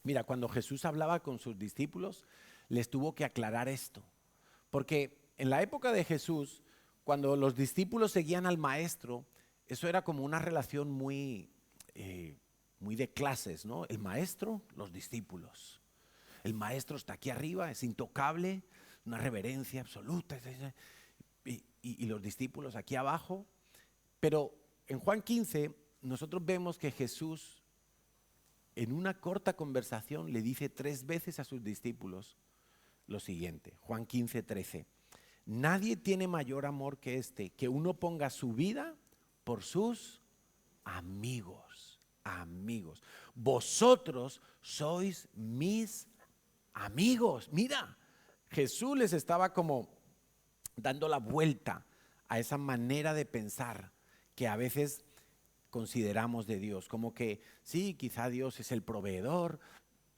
Mira, cuando Jesús hablaba con sus discípulos, les tuvo que aclarar esto. Porque en la época de Jesús, cuando los discípulos seguían al maestro, eso era como una relación muy de clases, ¿no? El maestro, los discípulos. El maestro está aquí arriba, es intocable, una reverencia absoluta. Y los discípulos aquí abajo. Pero en Juan 15 nosotros vemos que Jesús en una corta conversación le dice 3 veces a sus discípulos lo siguiente. Juan 15:13. Nadie tiene mayor amor que este, que uno ponga su vida por sus amigos. Amigos. Vosotros sois mis amigos. Mira, Jesús les estaba como dando la vuelta a esa manera de pensar que a veces consideramos de Dios, como que sí, quizá Dios es el proveedor,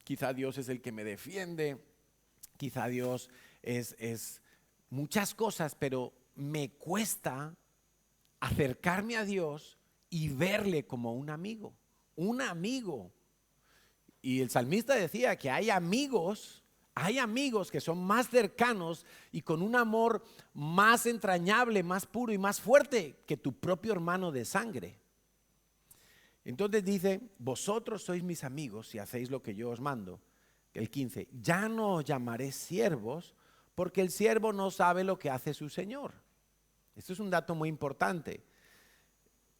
quizá Dios es el que me defiende, quizá Dios es muchas cosas, pero me cuesta acercarme a Dios y verle como un amigo, un amigo. Y el salmista decía que hay amigos que son más cercanos y con un amor más entrañable, más puro y más fuerte que tu propio hermano de sangre. Entonces dice, vosotros sois mis amigos si hacéis lo que yo os mando. El 15, ya no os llamaré siervos porque el siervo no sabe lo que hace su señor. Esto es un dato muy importante.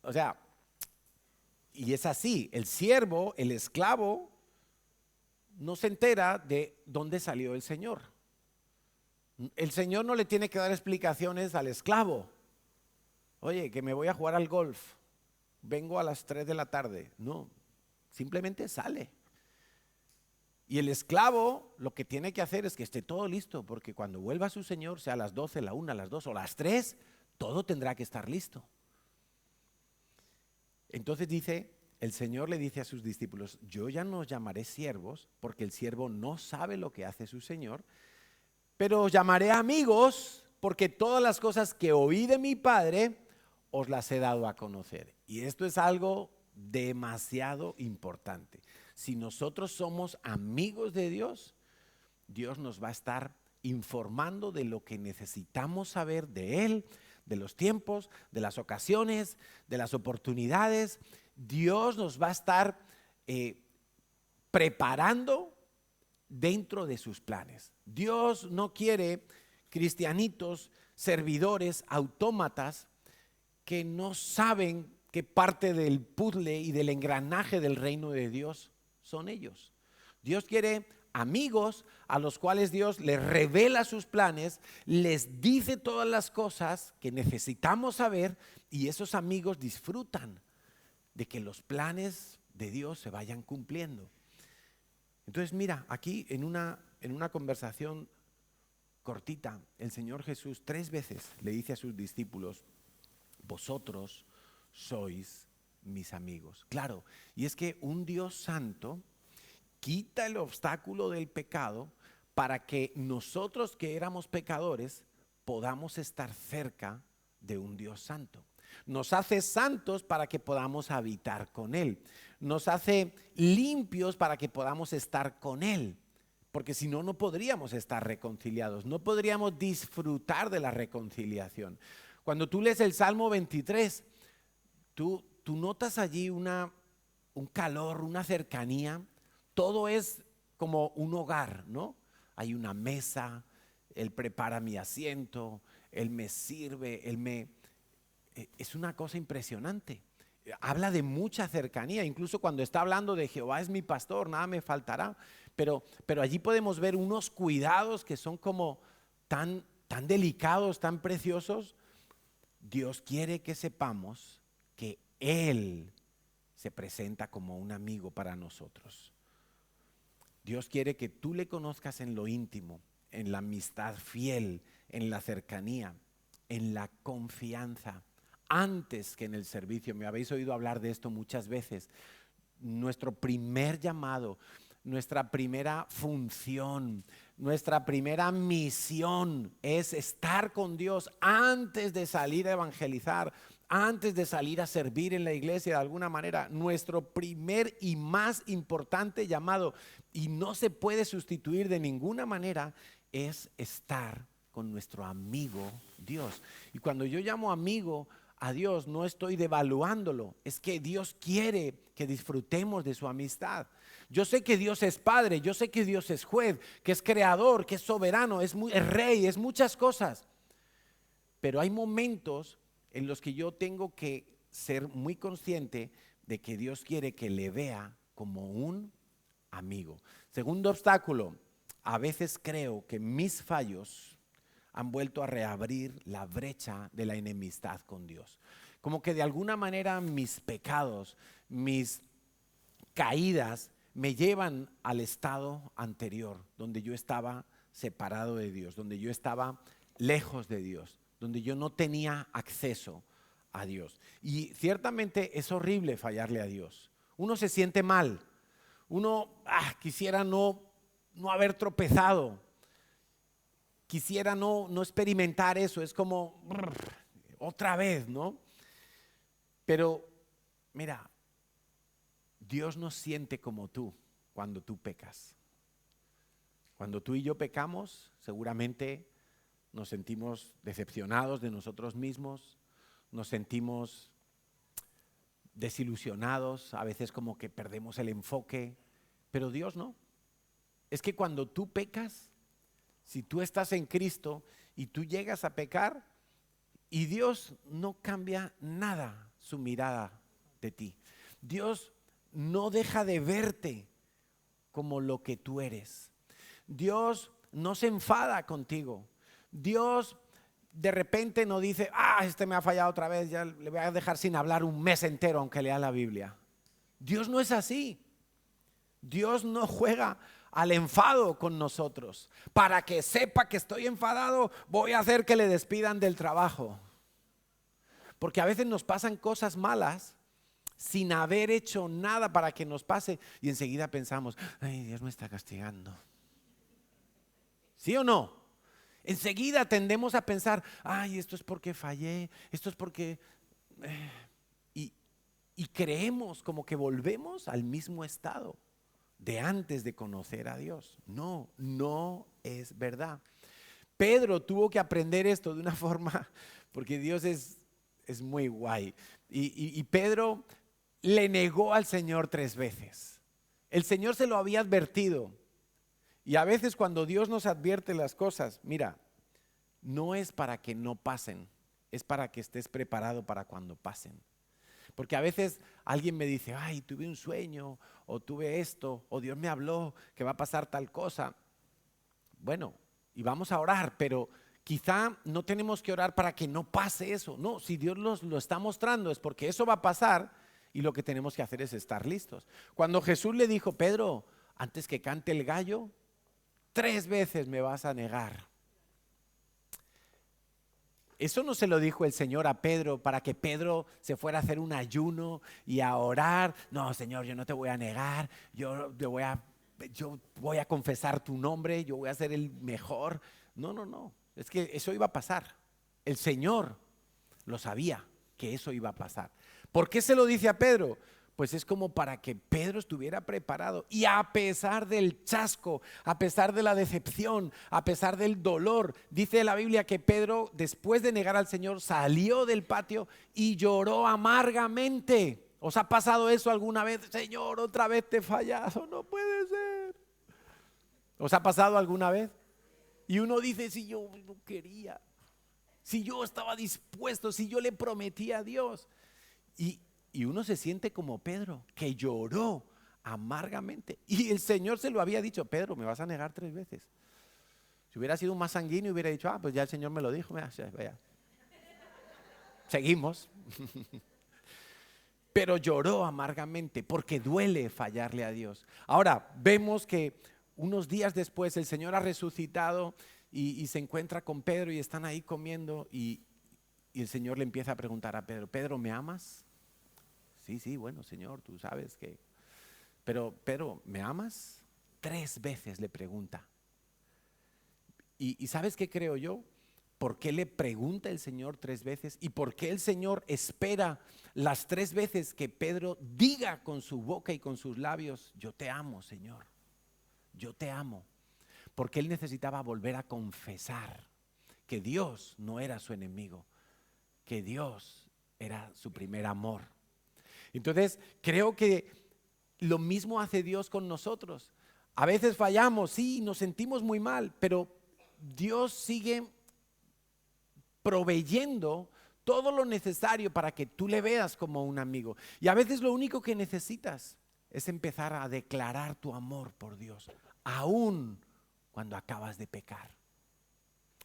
O sea, y es así, el siervo, el esclavo, no se entera de dónde salió el Señor. El Señor no le tiene que dar explicaciones al esclavo. Oye, que me voy a jugar al golf, vengo a las 3 de la tarde. No, simplemente sale. Y el esclavo lo que tiene que hacer es que esté todo listo, porque cuando vuelva su Señor, sea a las 12, la 1, las 2 o las 3, todo tendrá que estar listo. Entonces dice, el Señor le dice a sus discípulos, yo ya no os llamaré siervos, porque el siervo no sabe lo que hace su Señor, pero os llamaré amigos, porque todas las cosas que oí de mi Padre, os las he dado a conocer. Y esto es algo demasiado importante. Si nosotros somos amigos de Dios, Dios nos va a estar informando de lo que necesitamos saber de Él, de los tiempos, de las ocasiones, de las oportunidades. Dios nos va a estar preparando dentro de sus planes. Dios no quiere cristianitos, servidores, autómatas que no saben qué parte del puzzle y del engranaje del reino de Dios son ellos. Dios quiere amigos a los cuales Dios les revela sus planes, les dice todas las cosas que necesitamos saber y esos amigos disfrutan de que los planes de Dios se vayan cumpliendo. Entonces mira, aquí en una conversación cortita, el Señor Jesús 3 veces le dice a sus discípulos, vosotros sois mis amigos. Claro, y es que un Dios santo quita el obstáculo del pecado para que nosotros que éramos pecadores podamos estar cerca de un Dios santo. Nos hace santos para que podamos habitar con Él. Nos hace limpios para que podamos estar con Él. Porque si no, no podríamos estar reconciliados. No podríamos disfrutar de la reconciliación. Cuando tú lees el Salmo 23, tú notas allí un calor, una cercanía. Todo es como un hogar, ¿no? Hay una mesa, Él prepara mi asiento, Él me sirve, es una cosa impresionante. Habla de mucha cercanía, incluso cuando está hablando de Jehová es mi pastor, nada me faltará. Pero allí podemos ver unos cuidados que son como tan delicados, tan preciosos. Dios quiere que sepamos que Él se presenta como un amigo para nosotros. Dios quiere que tú le conozcas en lo íntimo, en la amistad fiel, en la cercanía, en la confianza. antes que en el servicio. Me habéis oído hablar de esto muchas veces. Nuestro primer llamado, nuestra primera función, nuestra primera misión es estar con Dios antes de salir a evangelizar, antes de salir a servir en la iglesia de alguna manera. Nuestro primer y más importante llamado, y no se puede sustituir de ninguna manera, es estar con nuestro amigo Dios. Y cuando yo llamo amigo a Dios, no estoy devaluándolo, es que Dios quiere que disfrutemos de su amistad. Yo sé que Dios es Padre, yo sé que Dios es juez, que es creador, que es soberano, es rey, es muchas cosas. Pero hay momentos en los que yo tengo que ser muy consciente de que Dios quiere que le vea como un amigo. Segundo obstáculo, a veces creo que mis fallos han vuelto a reabrir la brecha de la enemistad con Dios. Como que de alguna manera mis pecados, mis caídas me llevan al estado anterior, donde yo estaba separado de Dios, donde yo estaba lejos de Dios, donde yo no tenía acceso a Dios. Y ciertamente es horrible fallarle a Dios. Uno se siente mal, uno quisiera no haber tropezado, quisiera no experimentar eso, es como otra vez, ¿no? Pero mira, Dios no siente como tú cuando tú pecas. Cuando tú y yo pecamos, seguramente nos sentimos decepcionados de nosotros mismos, nos sentimos desilusionados, a veces como que perdemos el enfoque, pero Dios no. Es que cuando tú pecas, si tú estás en Cristo y tú llegas a pecar, y Dios no cambia nada su mirada de ti. Dios no deja de verte como lo que tú eres. Dios no se enfada contigo. Dios de repente no dice, este me ha fallado otra vez, ya le voy a dejar sin hablar un mes entero aunque lea la Biblia. Dios no es así. Dios no juega al enfado con nosotros. Para que sepa que estoy enfadado, voy a hacer que le despidan del trabajo. Porque a veces nos pasan cosas malas sin haber hecho nada para que nos pase y enseguida pensamos, ay, Dios me está castigando. ¿Sí o no? Enseguida tendemos a pensar, ay, esto es porque fallé, esto es porque... Y creemos como que volvemos al mismo estado de antes de conocer a Dios. No, no es verdad. Pedro tuvo que aprender esto de una forma, porque Dios es muy guay. Y Pedro le negó al Señor 3 veces. El Señor se lo había advertido. Y a veces cuando Dios nos advierte las cosas, mira, no es para que no pasen, es para que estés preparado para cuando pasen. Porque a veces alguien me dice, ay, tuve un sueño, o tuve esto, o Dios me habló que va a pasar tal cosa. Bueno, y vamos a orar, pero quizá no tenemos que orar para que no pase eso. No, si Dios nos lo está mostrando es porque eso va a pasar y lo que tenemos que hacer es estar listos. Cuando Jesús le dijo, Pedro, antes que cante el gallo, 3 veces me vas a negar. Eso no se lo dijo el Señor a Pedro para que Pedro se fuera a hacer un ayuno y a orar. No, Señor, yo no te voy a negar, yo voy a confesar tu nombre, yo voy a ser el mejor. No, es que eso iba a pasar. El Señor lo sabía que eso iba a pasar. ¿Por qué se lo dice a Pedro? Pues es como para que Pedro estuviera preparado y a pesar del chasco, a pesar de la decepción, a pesar del dolor, dice la Biblia que Pedro, después de negar al Señor, salió del patio y lloró amargamente. ¿Os ha pasado eso alguna vez? Señor, otra vez te he fallado, no puede ser. ¿Os ha pasado alguna vez? Y uno dice, si yo no quería, si yo estaba dispuesto, si yo le prometí a Dios. Y uno se siente como Pedro, que lloró amargamente. Y el Señor se lo había dicho, Pedro, me vas a negar 3 veces. Si hubiera sido más sanguíneo, hubiera dicho, pues ya el Señor me lo dijo, vaya. Seguimos. Pero lloró amargamente porque duele fallarle a Dios. Ahora, vemos que unos días después el Señor ha resucitado y se encuentra con Pedro y están ahí comiendo y Y el Señor le empieza a preguntar a Pedro, Pedro, ¿me amas? Sí, bueno, Señor, tú sabes que... Pero Pedro, ¿me amas? 3 veces le pregunta. ¿Y sabes qué creo yo? ¿Por qué le pregunta el Señor 3 veces? ¿Y por qué el Señor espera las 3 veces que Pedro diga con su boca y con sus labios, yo te amo, Señor, yo te amo? Porque él necesitaba volver a confesar que Dios no era su enemigo, que Dios era su primer amor. Entonces, creo que lo mismo hace Dios con nosotros. A veces fallamos, sí, nos sentimos muy mal, pero Dios sigue proveyendo todo lo necesario para que tú le veas como un amigo. Y a veces lo único que necesitas es empezar a declarar tu amor por Dios, aún cuando acabas de pecar.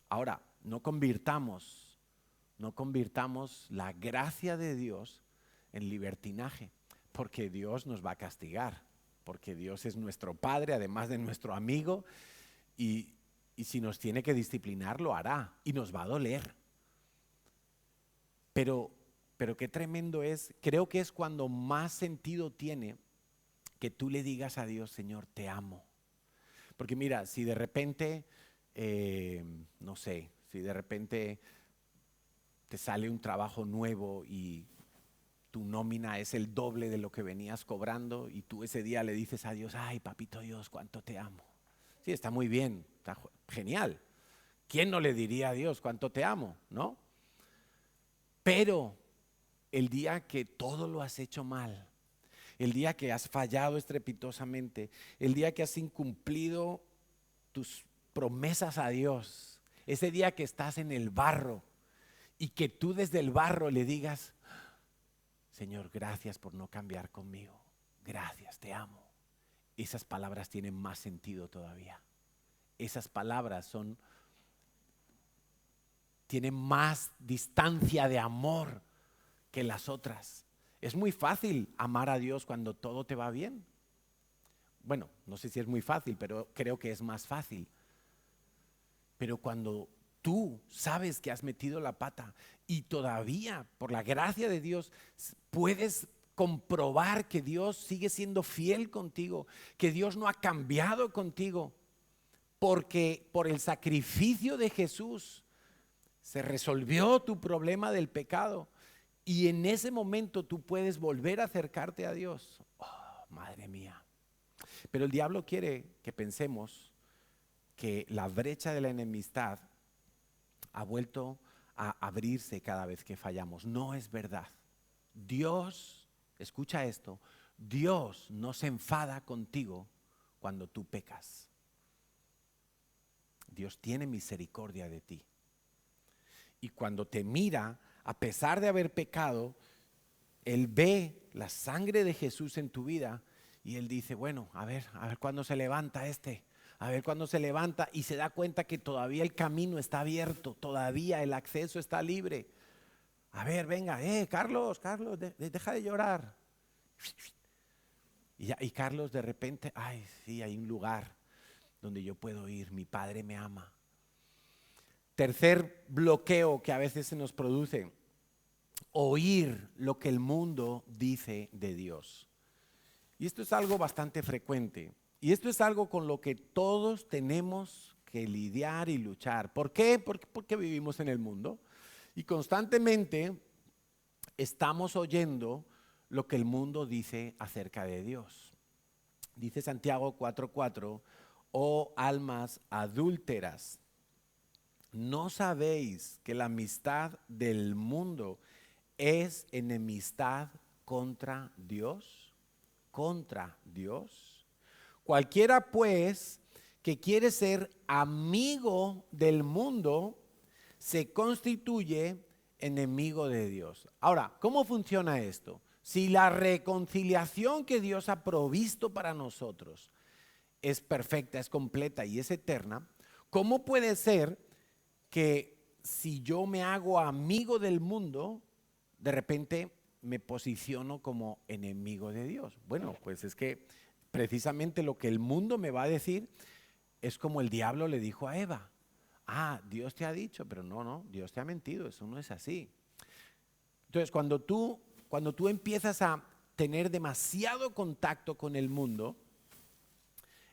Ahora, no convirtamos la gracia de Dios en libertinaje, porque Dios nos va a castigar, porque Dios es nuestro Padre, además de nuestro amigo, y si nos tiene que disciplinar, lo hará, y nos va a doler. Pero qué tremendo es, creo que es cuando más sentido tiene que tú le digas a Dios, Señor, te amo. Porque mira, si de repente, no sé, si de repente te sale un trabajo nuevo y tu nómina es el doble de lo que venías cobrando y tú ese día le dices a Dios, ay, papito Dios, cuánto te amo. Sí, está muy bien, está genial. ¿Quién no le diría a Dios cuánto te amo, no? Pero el día que todo lo has hecho mal, el día que has fallado estrepitosamente, el día que has incumplido tus promesas a Dios, ese día que estás en el barro y que tú desde el barro le digas, Señor, gracias por no cambiar conmigo, gracias, te amo. Esas palabras tienen más sentido todavía. Esas palabras tienen más distancia de amor que las otras. Es muy fácil amar a Dios cuando todo te va bien. Bueno, no sé si es muy fácil, pero creo que es más fácil. Pero cuando tú sabes que has metido la pata y todavía, por la gracia de Dios, puedes comprobar que Dios sigue siendo fiel contigo, que Dios no ha cambiado contigo, porque por el sacrificio de Jesús se resolvió tu problema del pecado y en ese momento tú puedes volver a acercarte a Dios. Oh, madre mía. Pero el diablo quiere que pensemos que la brecha de la enemistad ha vuelto a abrirse cada vez que fallamos. No es verdad. Dios, escucha esto, Dios no se enfada contigo cuando tú pecas. Dios tiene misericordia de ti. Y cuando te mira, a pesar de haber pecado, Él ve la sangre de Jesús en tu vida y Él dice, bueno, a ver cuándo se levanta a ver cuándo se levanta y se da cuenta que todavía el camino está abierto, todavía el acceso está libre. A ver, venga, Carlos, deja de llorar. Y Carlos de repente, ay, sí, hay un lugar donde yo puedo ir, mi Padre me ama. Tercer bloqueo que a veces se nos produce, oír lo que el mundo dice de Dios. Y esto es algo bastante frecuente. Y esto es algo con lo que todos tenemos que lidiar y luchar. ¿Por qué? Porque vivimos en el mundo y constantemente estamos oyendo lo que el mundo dice acerca de Dios. Dice Santiago 4:4, oh almas adúlteras, ¿no sabéis que la amistad del mundo es enemistad contra Dios? Contra Dios. Cualquiera pues que quiere ser amigo del mundo se constituye enemigo de Dios. Ahora, ¿cómo funciona esto? Si la reconciliación que Dios ha provisto para nosotros es perfecta, es completa y es eterna, ¿cómo puede ser que si yo me hago amigo del mundo, de repente me posiciono como enemigo de Dios? Bueno, pues es que precisamente lo que el mundo me va a decir es como el diablo le dijo a Eva. Dios te ha dicho, pero no, Dios te ha mentido, eso no es así. Entonces, cuando tú empiezas a tener demasiado contacto con el mundo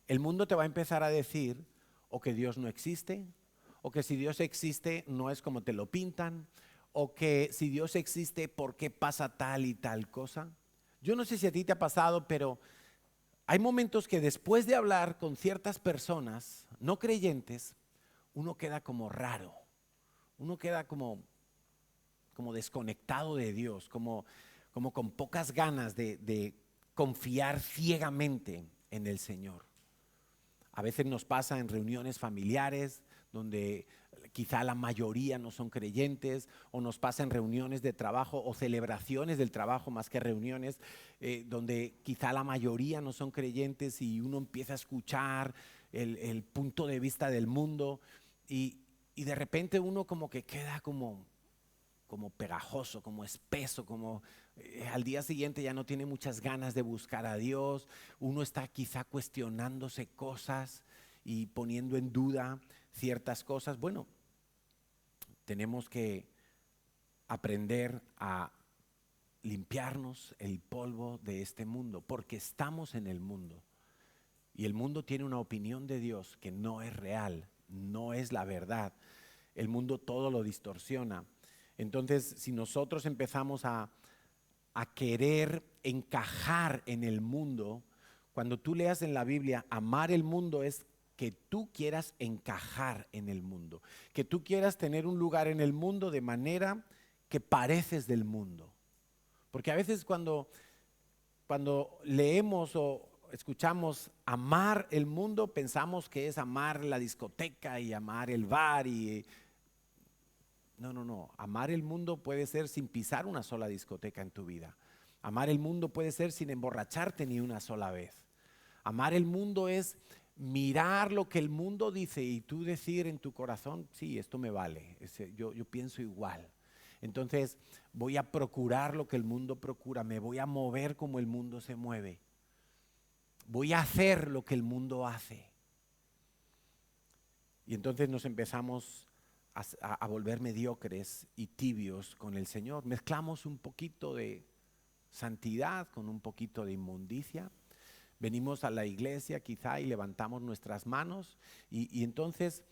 te va a empezar a decir o que Dios no existe, o que si Dios existe no es como te lo pintan, o que si Dios existe, ¿por qué pasa tal y tal cosa? Yo no sé si a ti te ha pasado, pero hay momentos que después de hablar con ciertas personas no creyentes, uno queda como raro, uno queda como desconectado de Dios, como con pocas ganas de confiar ciegamente en el Señor. A veces nos pasa en reuniones familiares donde quizá la mayoría no son creyentes, o nos pasa en reuniones de trabajo o celebraciones del trabajo más que reuniones, donde quizá la mayoría no son creyentes y uno empieza a escuchar el punto de vista del mundo y de repente uno como que queda como pegajoso, como espeso, como al día siguiente ya no tiene muchas ganas de buscar a Dios, uno está quizá cuestionándose cosas y poniendo en duda ciertas cosas. Bueno, tenemos que aprender a limpiarnos el polvo de este mundo, porque estamos en el mundo y el mundo tiene una opinión de Dios que no es real, no es la verdad. El mundo todo lo distorsiona. Entonces, si nosotros empezamos a querer encajar en el mundo, cuando tú leas en la Biblia, amar el mundo es que tú quieras encajar en el mundo, que tú quieras tener un lugar en el mundo de manera que pareces del mundo. Porque a veces cuando leemos o escuchamos amar el mundo, pensamos que es amar la discoteca y amar el bar y no. Amar el mundo puede ser sin pisar una sola discoteca en tu vida. Amar el mundo puede ser sin emborracharte ni una sola vez. Amar el mundo es mirar lo que el mundo dice y tú decir en tu corazón, sí, esto me vale, yo pienso igual. Entonces voy a procurar lo que el mundo procura, me voy a mover como el mundo se mueve. Voy a hacer lo que el mundo hace. Y entonces nos empezamos a volver mediocres y tibios con el Señor. Mezclamos un poquito de santidad con un poquito de inmundicia. Venimos a la iglesia quizá y levantamos nuestras manos y entonces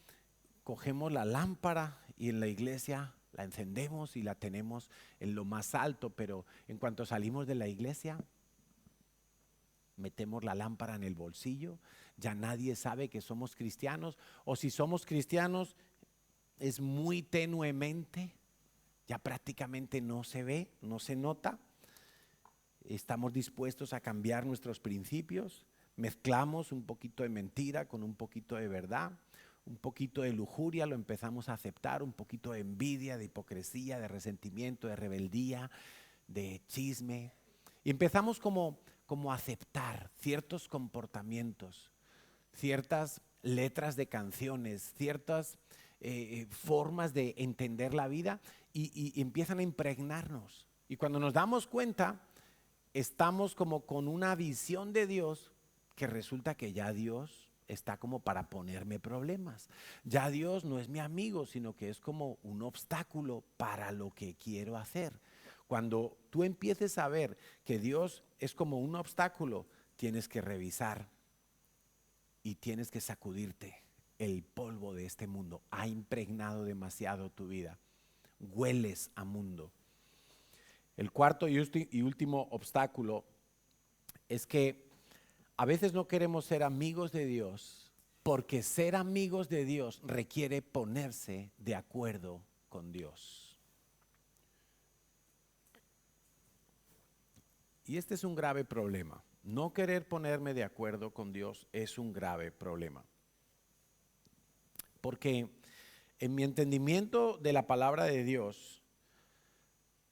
cogemos la lámpara y en la iglesia la encendemos y la tenemos en lo más alto, pero en cuanto salimos de la iglesia metemos la lámpara en el bolsillo, ya nadie sabe que somos cristianos, o si somos cristianos es muy tenuemente, ya prácticamente no se ve, no se nota. Estamos dispuestos a cambiar nuestros principios, mezclamos un poquito de mentira con un poquito de verdad, un poquito de lujuria lo empezamos a aceptar, un poquito de envidia, de hipocresía, de resentimiento, de rebeldía, de chisme. Y empezamos como a aceptar ciertos comportamientos, ciertas letras de canciones, ciertas formas de entender la vida y empiezan a impregnarnos. Y cuando nos damos cuenta, estamos como con una visión de Dios que resulta que ya Dios está como para ponerme problemas. Ya Dios no es mi amigo, sino que es como un obstáculo para lo que quiero hacer. Cuando tú empieces a ver que Dios es como un obstáculo, tienes que revisar y tienes que sacudirte. El polvo de este mundo ha impregnado demasiado tu vida. Hueles a mundo. El cuarto y último obstáculo es que a veces no queremos ser amigos de Dios porque ser amigos de Dios requiere ponerse de acuerdo con Dios. Y este es un grave problema. No querer ponerme de acuerdo con Dios es un grave problema. Porque en mi entendimiento de la palabra de Dios,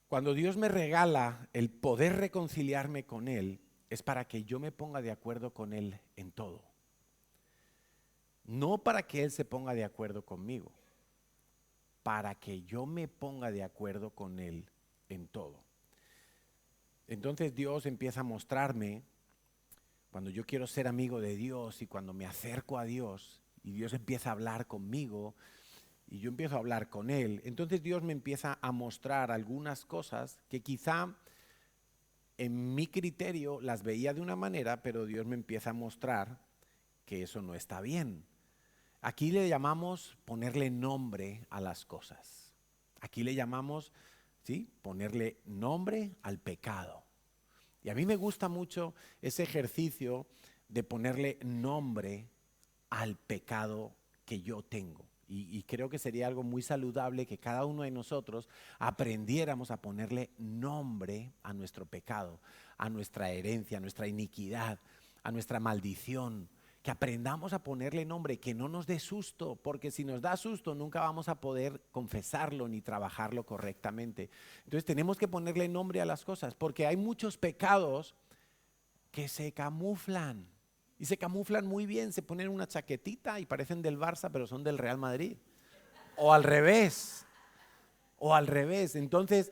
cuando Dios me regala el poder reconciliarme con Él, es para que yo me ponga de acuerdo con Él en todo. No para que Él se ponga de acuerdo conmigo, para que yo me ponga de acuerdo con Él en todo. Entonces Dios empieza a mostrarme, cuando yo quiero ser amigo de Dios y cuando me acerco a Dios y Dios empieza a hablar conmigo, y yo empiezo a hablar con Él, entonces Dios me empieza a mostrar algunas cosas que quizá en mi criterio las veía de una manera, pero Dios me empieza a mostrar que eso no está bien. Aquí le llamamos ponerle nombre a las cosas. Aquí le llamamos, ¿sí?, ponerle nombre al pecado. Y a mí me gusta mucho ese ejercicio de ponerle nombre al pecado que yo tengo. Y creo que sería algo muy saludable que cada uno de nosotros aprendiéramos a ponerle nombre a nuestro pecado, a nuestra herencia, a nuestra iniquidad, a nuestra maldición. Que aprendamos a ponerle nombre, que no nos dé susto, porque si nos da susto nunca vamos a poder confesarlo ni trabajarlo correctamente. Entonces tenemos que ponerle nombre a las cosas, porque hay muchos pecados que se camuflan. Y se camuflan muy bien, se ponen una chaquetita y parecen del Barça, pero son del Real Madrid. O al revés. O al revés. Entonces,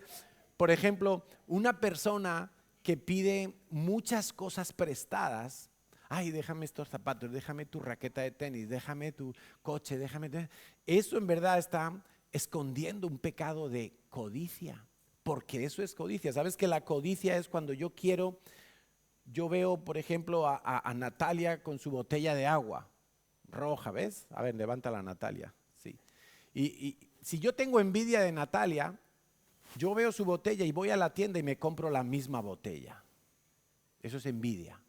por ejemplo, una persona que pide muchas cosas prestadas, ay, déjame estos zapatos, déjame tu raqueta de tenis, déjame tu coche, déjame. Eso en verdad está escondiendo un pecado de codicia, porque eso es codicia. ¿Sabes que la codicia es cuando yo veo, por ejemplo, a Natalia con su botella de agua roja, ¿ves? A ver, levántala, Natalia. Sí. Y si yo tengo envidia de Natalia, yo veo su botella y voy a la tienda y me compro la misma botella. Eso es envidia.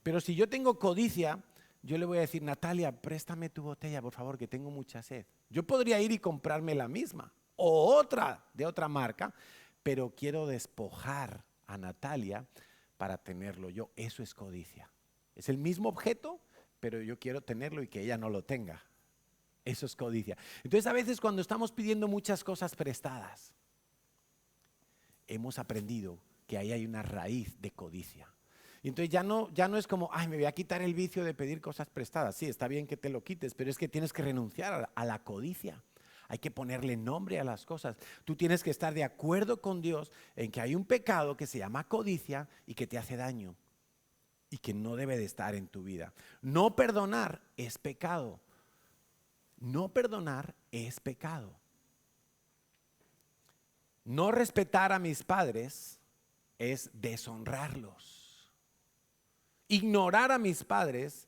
Pero si yo tengo codicia, yo le voy a decir, Natalia, préstame tu botella, por favor, que tengo mucha sed. Yo podría ir y comprarme la misma o otra de otra marca, pero quiero despojar a Natalia para tenerlo yo. Eso es codicia. Es el mismo objeto, pero yo quiero tenerlo y que ella no lo tenga. Eso es codicia. Entonces a veces cuando estamos pidiendo muchas cosas prestadas, hemos aprendido que ahí hay una raíz de codicia. Y entonces ya no es como, ay, me voy a quitar el vicio de pedir cosas prestadas. Sí, está bien que te lo quites, pero es que tienes que renunciar a la codicia. Hay que ponerle nombre a las cosas. Tú tienes que estar de acuerdo con Dios en que hay un pecado que se llama codicia y que te hace daño y que no debe de estar en tu vida. No perdonar es pecado. No perdonar es pecado. No respetar a mis padres es deshonrarlos. Ignorar a mis padres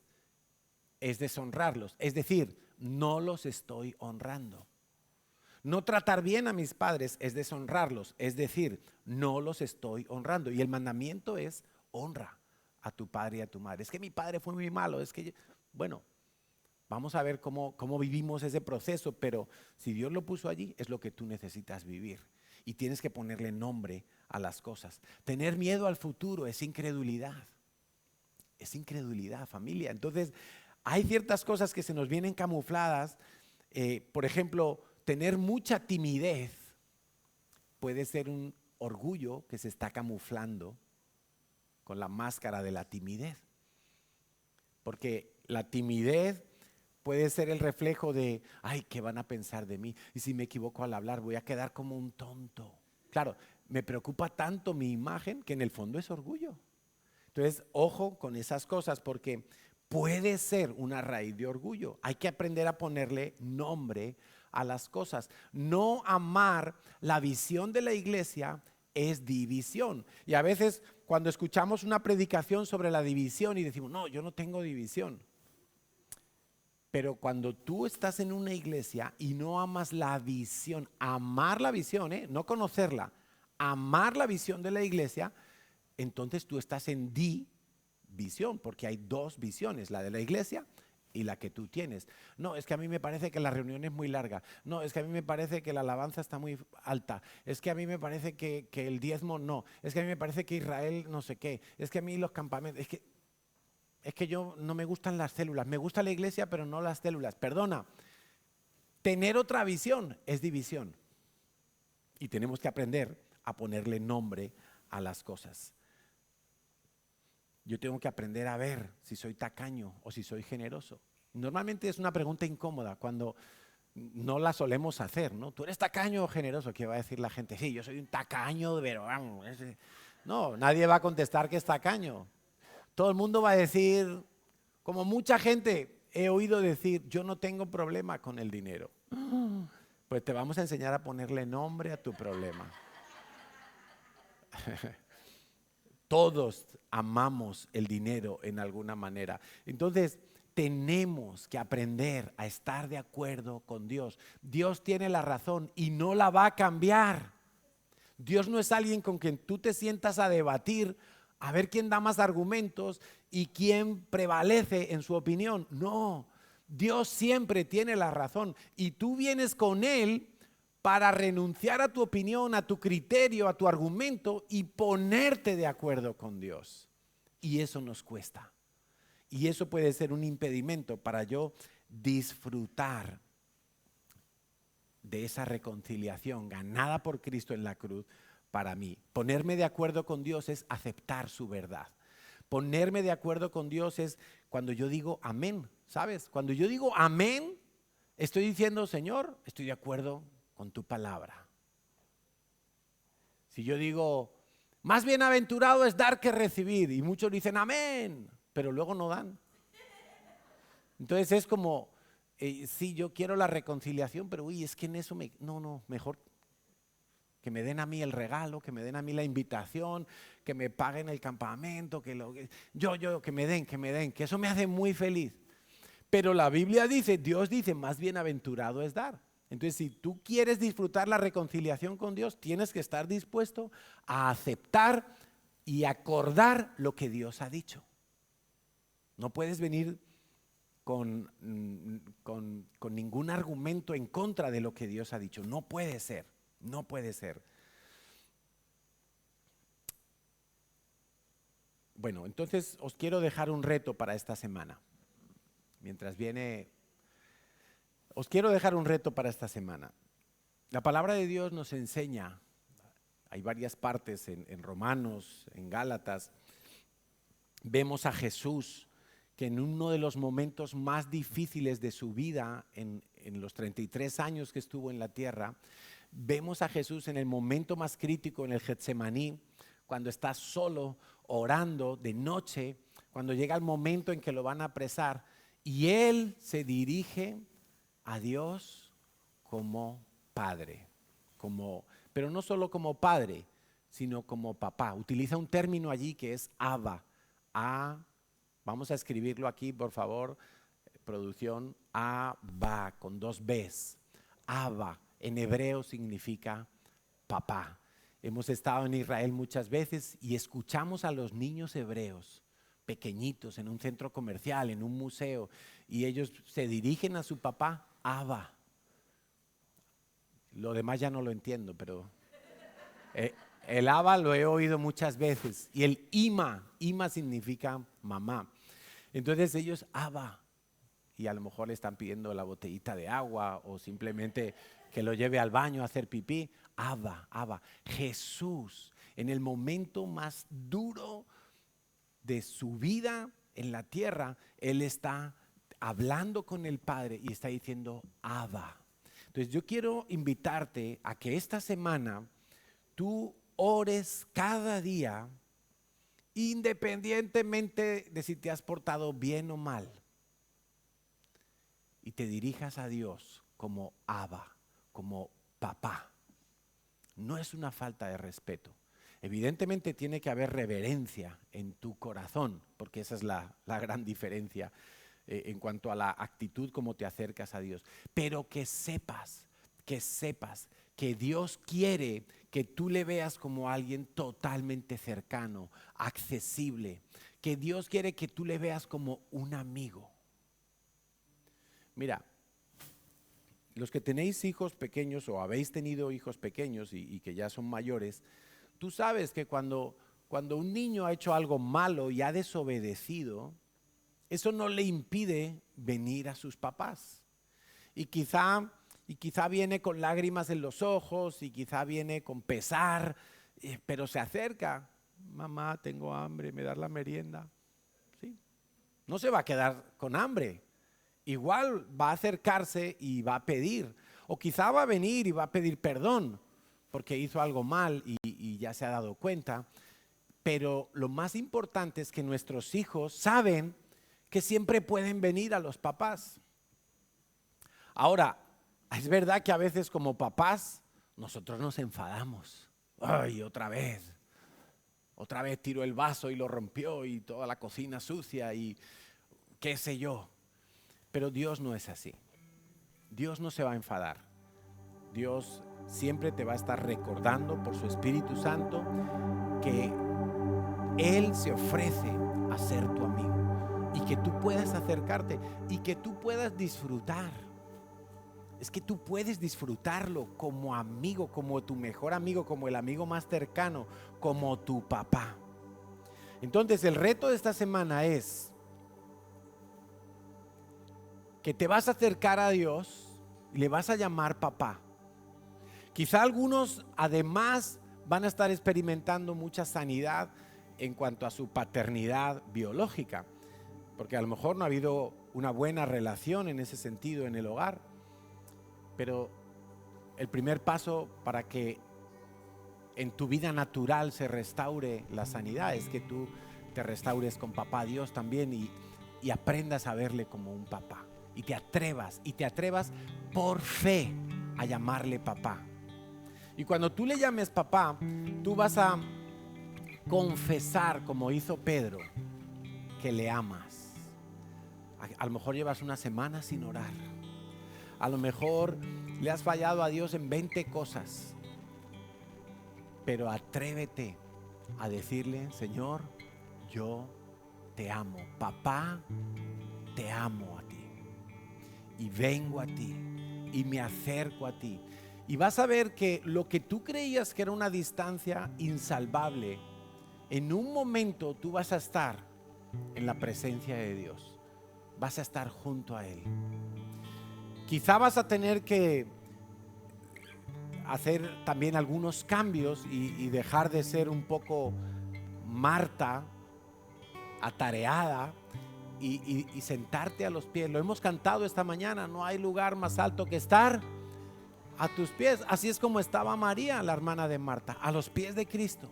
es deshonrarlos. Es decir, no los estoy honrando. No tratar bien a mis padres es deshonrarlos, es decir, no los estoy honrando. Y el mandamiento es honra a tu padre y a tu madre. Es que mi padre fue muy malo, bueno, vamos a ver cómo vivimos ese proceso, pero si Dios lo puso allí, es lo que tú necesitas vivir. Y tienes que ponerle nombre a las cosas. Tener miedo al futuro es incredulidad. Es incredulidad, familia. Entonces, hay ciertas cosas que se nos vienen camufladas. Por ejemplo, tener mucha timidez puede ser un orgullo que se está camuflando con la máscara de la timidez. Porque la timidez puede ser el reflejo de, ay, ¿qué van a pensar de mí? Y si me equivoco al hablar, voy a quedar como un tonto. Claro, me preocupa tanto mi imagen que en el fondo es orgullo. Entonces, ojo con esas cosas porque puede ser una raíz de orgullo. Hay que aprender a ponerle nombre a las cosas. No amar la visión de la iglesia es división. Y a veces cuando escuchamos una predicación sobre la división y decimos, no, yo no tengo división. Pero cuando tú estás en una iglesia y no amas la visión, amar la visión, no conocerla, amar la visión de la iglesia, entonces tú estás en división, porque hay dos visiones, la de la iglesia y la que tú tienes. No, es que a mí me parece que la reunión es muy larga. No, es que a mí me parece que la alabanza está muy alta. Es que a mí me parece que el diezmo no. Es que a mí me parece que Israel no sé qué. Es que a mí los campamentos, es que yo no me gustan las células. Me gusta la iglesia, pero no las células. Perdona, tener otra visión es división. Y tenemos que aprender a ponerle nombre a las cosas. Yo tengo que aprender a ver si soy tacaño o si soy generoso. Normalmente es una pregunta incómoda cuando no la solemos hacer, ¿no? ¿Tú eres tacaño o generoso? ¿Qué va a decir la gente? Sí, yo soy un tacaño, pero vamos. No, nadie va a contestar que es tacaño. Todo el mundo va a decir, como mucha gente he oído decir, yo no tengo problema con el dinero. Pues te vamos a enseñar a ponerle nombre a tu problema. Todos amamos el dinero en alguna manera. Entonces, tenemos que aprender a estar de acuerdo con Dios. Dios tiene la razón y no la va a cambiar. Dios no es alguien con quien tú te sientas a debatir, a ver quién da más argumentos y quién prevalece en su opinión. No, Dios siempre tiene la razón y tú vienes con Él para renunciar a tu opinión, a tu criterio, a tu argumento y ponerte de acuerdo con Dios. Y eso nos cuesta. Y eso puede ser un impedimento para yo disfrutar de esa reconciliación ganada por Cristo en la cruz para mí. Ponerme de acuerdo con Dios es aceptar su verdad. Ponerme de acuerdo con Dios es cuando yo digo amén, ¿sabes? Cuando yo digo amén, estoy diciendo, Señor, estoy de acuerdo con tu palabra. Si yo digo, más bienaventurado es dar que recibir, y muchos dicen amén, pero luego no dan. Entonces es como, sí, yo quiero la reconciliación, pero uy, es que en eso no, mejor que me den a mí el regalo, que me den a mí la invitación, que me paguen el campamento, que me den, que eso me hace muy feliz. Pero la Biblia dice, Dios dice, más bienaventurado es dar. Entonces, si tú quieres disfrutar la reconciliación con Dios, tienes que estar dispuesto a aceptar y acordar lo que Dios ha dicho. No puedes venir con ningún argumento en contra de lo que Dios ha dicho. No puede ser, no puede ser. Bueno, entonces os quiero dejar un reto para esta semana. Mientras viene, os quiero dejar un reto para esta semana. La palabra de Dios nos enseña, hay varias partes en Romanos, en Gálatas, vemos a Jesús que en uno de los momentos más difíciles de su vida, en los 33 años que estuvo en la tierra, vemos a Jesús en el momento más crítico en el Getsemaní, cuando está solo orando de noche, cuando llega el momento en que lo van a apresar, y Él se dirige a Dios como Padre, pero no solo como Padre, sino como papá. Utiliza un término allí que es Abba. Vamos a escribirlo aquí, por favor, producción, Abba, con 2 Bs. Abba, en hebreo significa papá. Hemos estado en Israel muchas veces y escuchamos a los niños hebreos pequeñitos en un centro comercial, en un museo, y ellos se dirigen a su papá, Abba. Lo demás ya no lo entiendo, pero el Abba lo he oído muchas veces. Y el Ima significa mamá. Entonces ellos, Abba, y a lo mejor le están pidiendo la botellita de agua o simplemente que lo lleve al baño a hacer pipí. Abba. Jesús, en el momento más duro de su vida en la tierra, Él está hablando con el Padre y está diciendo Abba. Entonces yo quiero invitarte a que esta semana tú ores cada día, independientemente de si te has portado bien o mal, y te dirijas a Dios como Abba, como papá. No es una falta de respeto. Evidentemente tiene que haber reverencia en tu corazón, porque esa es la gran diferencia en cuanto a la actitud como te acercas a Dios. Pero que sepas que Dios quiere que tú le veas como alguien totalmente cercano, accesible. Que Dios quiere que tú le veas como un amigo. Mira, los que tenéis hijos pequeños o habéis tenido hijos pequeños y que ya son mayores, tú sabes que cuando un niño ha hecho algo malo y ha desobedecido, eso no le impide venir a sus papás. Y quizá viene con lágrimas en los ojos y quizá viene con pesar, pero se acerca. Mamá, tengo hambre, ¿me das la merienda? ¿Sí? No se va a quedar con hambre. Igual va a acercarse y va a pedir. O quizá va a venir y va a pedir perdón porque hizo algo mal y ya se ha dado cuenta. Pero lo más importante es que nuestros hijos saben que siempre pueden venir a los papás. Ahora, Es verdad que a veces como papás nosotros nos enfadamos. Ay, otra vez tiró el vaso y lo rompió y toda la cocina sucia y qué sé yo. Pero Dios no es así. Dios no se va a enfadar. Dios siempre te va a estar recordando por su Espíritu Santo que Él se ofrece a ser tu amigo y que tú puedas acercarte y que tú puedas disfrutar. Es que tú puedes disfrutarlo como amigo, como tu mejor amigo, como el amigo más cercano, como tu papá. Entonces el reto de esta semana es que te vas a acercar a Dios y le vas a llamar papá. Quizá algunos además van a estar experimentando mucha sanidad en cuanto a su paternidad biológica, porque a lo mejor no ha habido una buena relación en ese sentido en el hogar. Pero el primer paso para que en tu vida natural se restaure la sanidad es que tú te restaures con papá Dios también y aprendas a verle como un papá. Y te atrevas por fe a llamarle papá. Y cuando tú le llames papá, tú vas a confesar, como hizo Pedro, que le amas. A lo mejor llevas una semana sin orar. A lo mejor le has fallado a Dios en 20 cosas. Pero atrévete a decirle: Señor, yo te amo. Papá, te amo a ti. Y vengo a ti. Y me acerco a ti. Y vas a ver que lo que tú creías que era una distancia insalvable, en un momento tú vas a estar en la presencia de Dios. Vas a estar junto a Él. Quizá vas a tener que hacer también algunos cambios y dejar de ser un poco Marta, atareada, y sentarte a los pies. Lo hemos cantado esta mañana: no hay lugar más alto que estar a tus pies. Así es como estaba María, la hermana de Marta, a los pies de Cristo.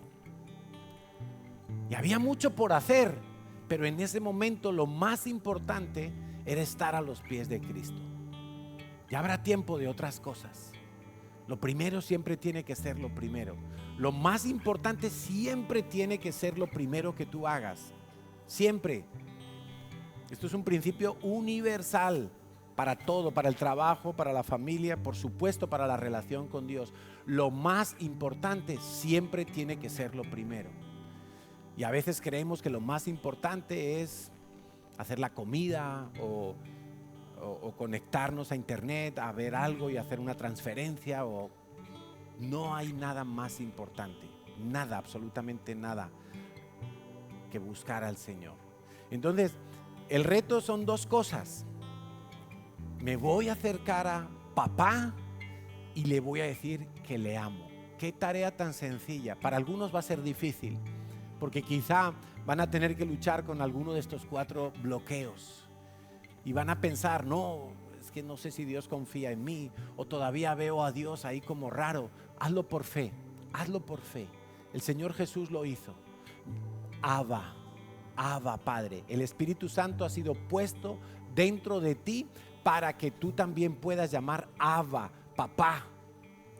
Y había mucho por hacer, pero en ese momento lo más importante era estar a los pies de Cristo. Ya habrá tiempo de otras cosas. Lo primero siempre tiene que ser lo primero. Lo más importante siempre tiene que ser lo primero que tú hagas. Siempre. Esto es un principio universal para todo, para el trabajo, para la familia, por supuesto para la relación con Dios. Lo más importante siempre tiene que ser lo primero. Y a veces creemos que lo más importante es hacer la comida o conectarnos a internet, a ver algo y hacer una transferencia. No hay nada más importante, nada, absolutamente nada, que buscar al Señor. Entonces, el reto son dos cosas. Me voy a acercar a papá y le voy a decir que le amo. Qué tarea tan sencilla. Para algunos va a ser difícil, porque quizá van a tener que luchar con alguno de estos 4 bloqueos. Y van a pensar: no, es que no sé si Dios confía en mí, o todavía veo a Dios ahí como raro. Hazlo por fe, hazlo por fe. El Señor Jesús lo hizo. Abba, Padre. El Espíritu Santo ha sido puesto dentro de ti para que tú también puedas llamar Abba, papá,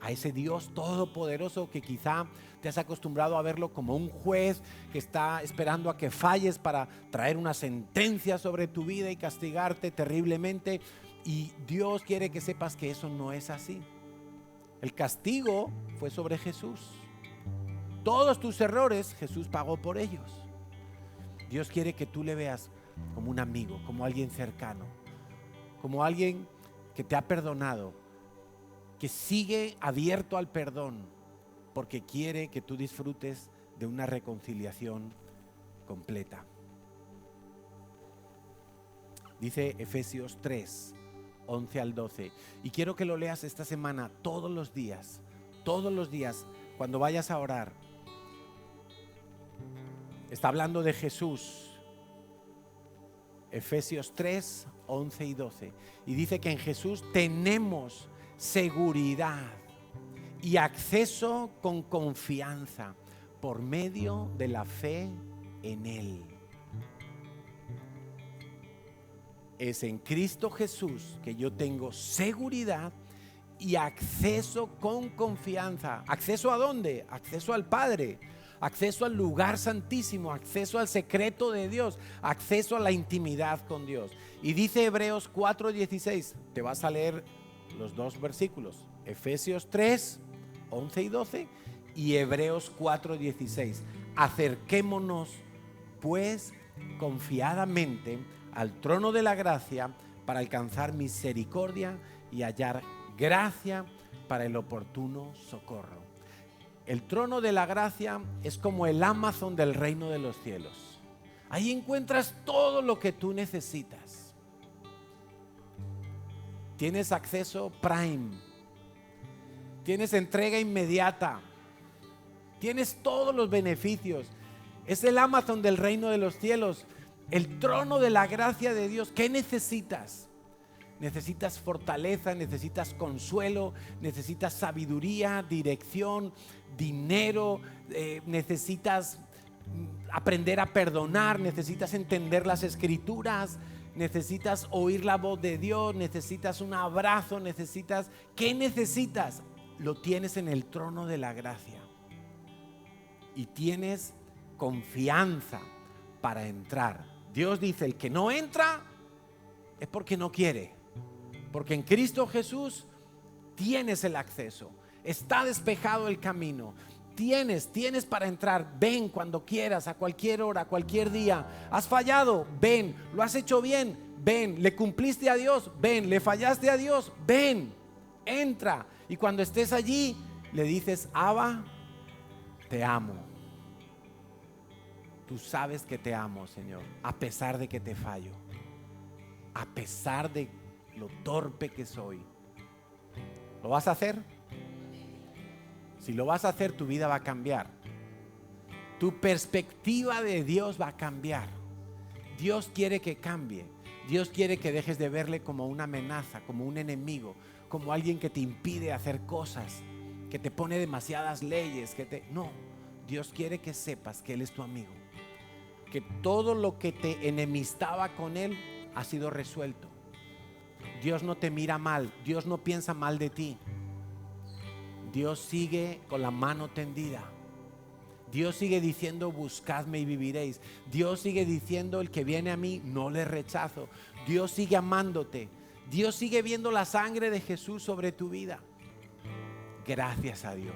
a ese Dios todopoderoso que quizá te has acostumbrado a verlo como un juez que está esperando a que falles para traer una sentencia sobre tu vida y castigarte terriblemente. Y Dios quiere que sepas que eso no es así. El castigo fue sobre Jesús. Todos tus errores Jesús pagó por ellos. Dios quiere que tú le veas como un amigo, como alguien cercano, como alguien que te ha perdonado, que sigue abierto al perdón, porque quiere que tú disfrutes de una reconciliación completa. Dice Efesios 3, 11 al 12. Y quiero que lo leas esta semana todos los días, cuando vayas a orar. Está hablando de Jesús. Efesios 3, 11 y 12. Y dice que en Jesús tenemos seguridad y acceso con confianza por medio de la fe en Él. Es en Cristo Jesús que yo tengo seguridad y acceso con confianza. ¿Acceso a dónde? Acceso al Padre, acceso al lugar santísimo, acceso al secreto de Dios, acceso a la intimidad con Dios. Y dice Hebreos 4:16, te vas a leer los dos versículos, Efesios 3, 11 y 12 y Hebreos 4:16. Acerquémonos pues confiadamente al trono de la gracia para alcanzar misericordia y hallar gracia para el oportuno socorro. El trono de la gracia es como el Amazon del reino de los cielos. Ahí encuentras todo lo que tú necesitas. Tienes acceso Prime, tienes entrega inmediata, tienes todos los beneficios. Es el Amazon del reino de los cielos, el trono de la gracia de Dios. ¿Qué necesitas? Necesitas fortaleza, necesitas consuelo, necesitas sabiduría, dirección, dinero, necesitas aprender a perdonar, necesitas entender las escrituras, necesitas oír la voz de Dios, necesitas un abrazo, necesitas... ¿Qué necesitas? Lo tienes en el trono de la gracia. Y tienes confianza para entrar. Dios dice, el que no entra es porque no quiere. Porque en Cristo Jesús tienes el acceso. Está despejado el camino. Tienes para entrar. Ven cuando quieras, a cualquier hora, a cualquier día. ¿Has fallado? Ven. ¿Lo has hecho bien? Ven. ¿Le cumpliste a Dios? Ven. ¿Le fallaste a Dios? Ven. Entra. Y cuando estés allí, le dices, Abba, te amo. Tú sabes que te amo, Señor, a pesar de que te fallo, a pesar de lo torpe que soy. ¿Lo vas a hacer? Si lo vas a hacer, tu vida va a cambiar. Tu perspectiva de Dios va a cambiar. Dios quiere que cambie. Dios quiere que dejes de verle como una amenaza, como un enemigo, como alguien que te impide hacer cosas, que te pone demasiadas leyes, No, Dios quiere que sepas que Él es tu amigo, que todo lo que te enemistaba con Él ha sido resuelto. Dios no te mira mal, Dios no piensa mal de ti. Dios sigue con la mano tendida. Dios sigue diciendo, buscadme y viviréis. Dios sigue diciendo, el que viene a mí no le rechazo. Dios sigue amándote. Dios sigue viendo la sangre de Jesús sobre tu vida. Gracias a Dios.